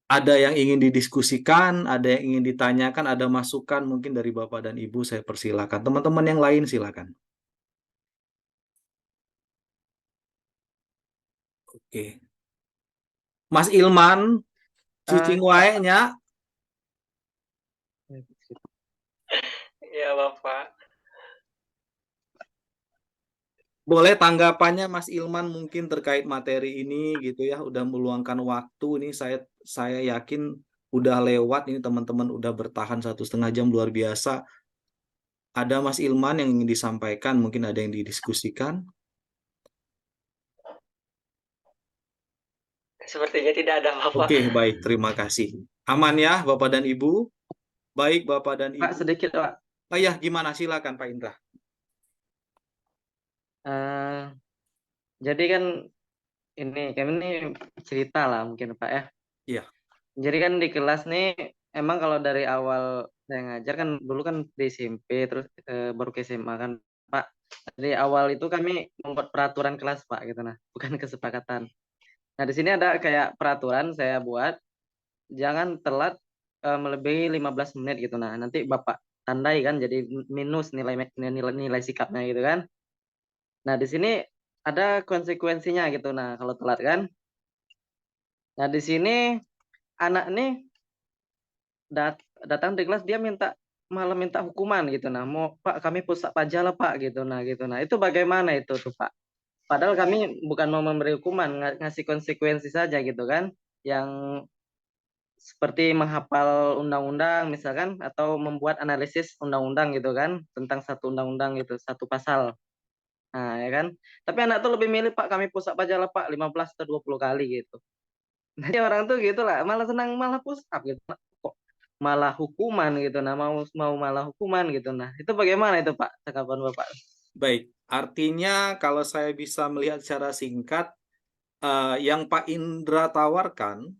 Ada yang ingin didiskusikan, ada yang ingin ditanyakan, ada masukan mungkin dari Bapak dan Ibu, saya persilakan. Teman-teman yang lain silakan. Oke. Mas Ilman, cicing wae nya. Ya, Bapak. Boleh tanggapannya Mas Ilman mungkin terkait materi ini gitu ya, udah meluangkan waktu nih, saya yakin udah lewat ini, teman-teman udah bertahan 1,5 jam, luar biasa. Ada Mas Ilman yang ingin disampaikan, mungkin ada yang didiskusikan? Sepertinya tidak ada, Bapak. Oke, baik, terima kasih. Aman ya Bapak dan Ibu? Baik Bapak dan Ibu. Pak, sedikit Pak. Oh ya, gimana? Silakan Pak Indra. Jadi kan ini cerita lah mungkin Pak ya. Iya. Jadi kan di kelas nih emang kalau dari awal saya ngajar kan dulu kan di SMP terus baru ke SMA kan Pak. Dari awal itu kami membuat peraturan kelas Pak gitu nah, bukan kesepakatan. Nah, di sini ada kayak peraturan saya buat jangan telat melebihi 15 menit gitu. Nah, nanti Bapak tandai kan jadi minus nilai sikapnya gitu kan. Nah, di sini ada konsekuensinya gitu. Nah, kalau telat kan. Nah, di sini anak nih datang di kelas dia malah minta hukuman gitu. Nah, mau Pak kami push up aja lah Pak gitu. Nah, gitu. Nah, itu bagaimana itu tuh Pak? Padahal kami bukan mau memberi hukuman, ngasih konsekuensi saja gitu kan. Yang seperti menghafal undang-undang misalkan atau membuat analisis undang-undang gitu kan tentang satu undang-undang gitu, satu pasal. Nah, ya kan. Tapi anak tuh lebih milih Pak kami push up aja lah Pak 15 atau 20 kali gitu. Nanti orang tuh gitu lah, malah senang malah push up gitu. Kok malah hukuman gitu. Nah, mau malah hukuman gitu. Nah, itu bagaimana itu Pak tanggapan Bapak? Baik, artinya kalau saya bisa melihat secara singkat, yang Pak Indra tawarkan,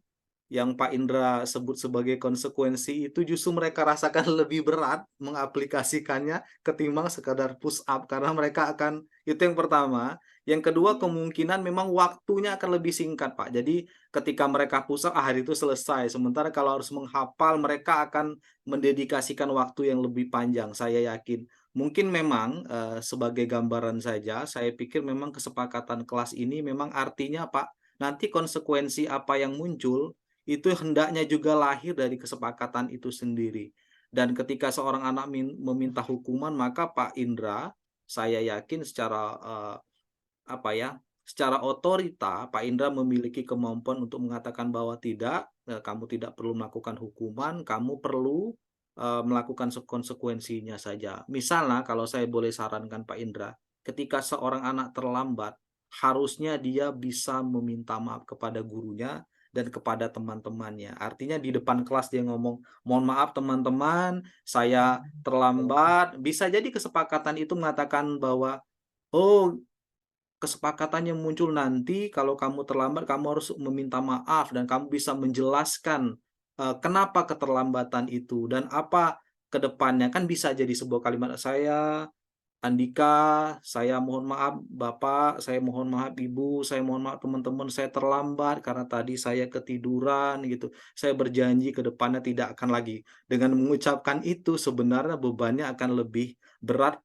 yang Pak Indra sebut sebagai konsekuensi itu justru mereka rasakan lebih berat mengaplikasikannya ketimbang sekadar push up, karena mereka akan, itu yang pertama. Yang kedua, kemungkinan memang waktunya akan lebih singkat Pak. Jadi ketika mereka push up, hari itu selesai. Sementara kalau harus menghafal, mereka akan mendedikasikan waktu yang lebih panjang, saya yakin. Mungkin memang sebagai gambaran saja, saya pikir memang kesepakatan kelas ini memang artinya Pak, nanti konsekuensi apa yang muncul itu hendaknya juga lahir dari kesepakatan itu sendiri. Dan ketika seorang anak meminta hukuman, maka Pak Indra, saya yakin secara secara otorita Pak Indra memiliki kemampuan untuk mengatakan bahwa tidak, kamu tidak perlu melakukan hukuman, kamu perlu melakukan konsekuensinya saja. Misalnya kalau saya boleh sarankan Pak Indra, ketika seorang anak terlambat, harusnya dia bisa meminta maaf kepada gurunya dan kepada teman-temannya. Artinya di depan kelas dia ngomong, mohon maaf teman-teman, saya terlambat. Bisa jadi kesepakatan itu mengatakan bahwa, oh, kesepakatannya muncul nanti kalau kamu terlambat, kamu harus meminta maaf dan kamu bisa menjelaskan kenapa keterlambatan itu dan apa ke depannya. Kan bisa jadi sebuah kalimat, saya Andika, saya mohon maaf Bapak, saya mohon maaf Ibu, saya mohon maaf teman-teman, saya terlambat karena tadi saya ketiduran gitu. Saya berjanji ke depannya tidak akan lagi. Dengan mengucapkan itu sebenarnya bebannya akan lebih berat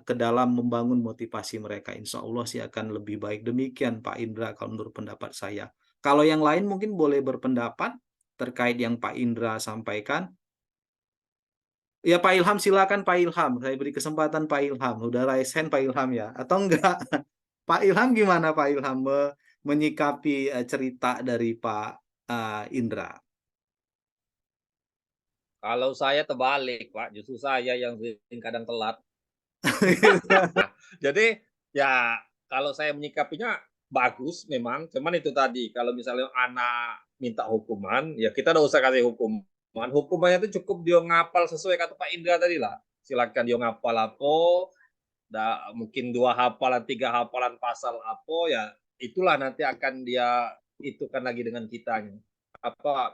ke dalam membangun motivasi mereka. Insya Allah sih akan lebih baik. Demikian Pak Indra kalau menurut pendapat saya. Kalau yang lain mungkin boleh berpendapat terkait yang Pak Indra sampaikan. Ya Pak Ilham, silakan Pak Ilham. Saya beri kesempatan Pak Ilham. Udah raise hand Pak Ilham ya? Atau enggak? Pak Ilham gimana Pak Ilham menyikapi cerita dari Pak Indra? Kalau saya terbalik, Pak. Justru saya yang sering kadang telat. Jadi ya kalau saya menyikapinya bagus memang. Cuman itu tadi, kalau misalnya anak minta hukuman, ya kita udah usah kasih hukuman. Hukumannya itu cukup dia ngapal sesuai kata Pak Indra tadi lah. Silakan dia ngapal apa, mungkin 2 hafalan, 3 hafalan pasal apa, ya itulah nanti akan dia itukan lagi dengan kitanya.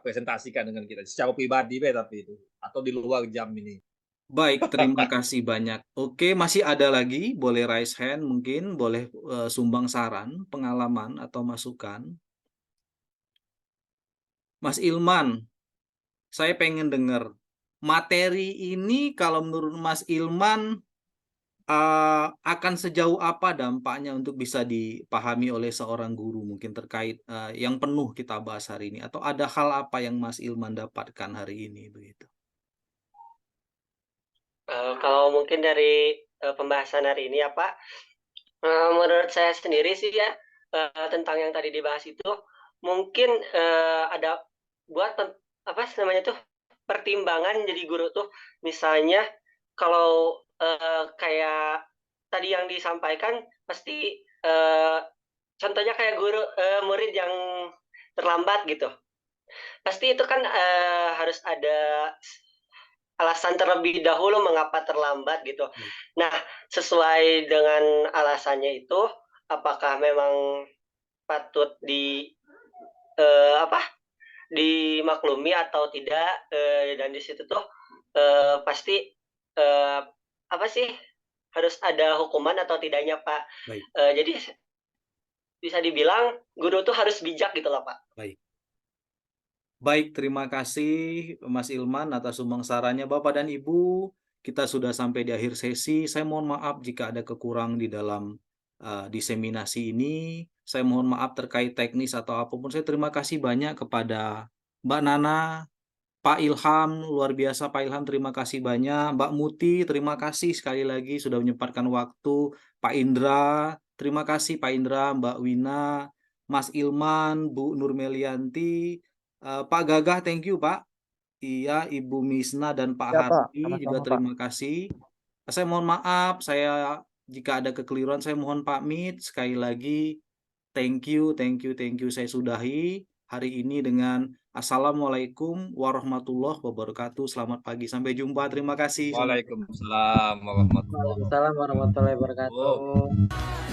Presentasikan dengan kita secara pribadi tapi itu atau di luar jam ini. Baik, terima kasih banyak. Oke, masih ada lagi, boleh raise hand mungkin, boleh sumbang saran, pengalaman atau masukan. Mas Ilman, saya pengen dengar materi ini kalau menurut Mas Ilman akan sejauh apa dampaknya untuk bisa dipahami oleh seorang guru mungkin terkait yang penuh kita bahas hari ini, atau ada hal apa yang Mas Ilman dapatkan hari ini begitu? Kalau mungkin dari pembahasan hari ini ya Pak, menurut saya sendiri sih ya, tentang yang tadi dibahas itu mungkin ada buat apa namanya tuh pertimbangan jadi guru tuh, misalnya kalau kayak tadi yang disampaikan pasti contohnya kayak guru murid yang terlambat gitu, pasti itu kan harus ada alasan terlebih dahulu mengapa terlambat gitu. Nah, sesuai dengan alasannya itu, apakah memang patut dimaklumi atau tidak, dan di situ tuh pasti apa sih harus ada hukuman atau tidaknya Pak. Jadi bisa dibilang guru tuh harus bijak gitu loh Pak. Baik, terima kasih Mas Ilman atas sumbang sarannya. Bapak dan Ibu, kita sudah sampai di akhir sesi. Saya mohon maaf jika ada kekurangan di dalam diseminasi ini. Saya mohon maaf terkait teknis atau apapun. Saya terima kasih banyak kepada Mbak Nana, Pak Ilham, luar biasa Pak Ilham, terima kasih banyak. Mbak Muti, terima kasih sekali lagi sudah menyempatkan waktu. Pak Indra, terima kasih Pak Indra, Mbak Wina, Mas Ilman, Bu Nurmelianti, Pak Gagah, thank you Pak. Iya, Ibu Misna dan Pak Hardi juga terima kasih. Saya mohon maaf, saya jika ada kekeliruan saya mohon pamit. Sekali lagi, thank you. Saya sudahi hari ini dengan Assalamualaikum warahmatullahi wabarakatuh. Selamat pagi, sampai jumpa. Terima kasih. Waalaikumsalam warahmatullahi wabarakatuh.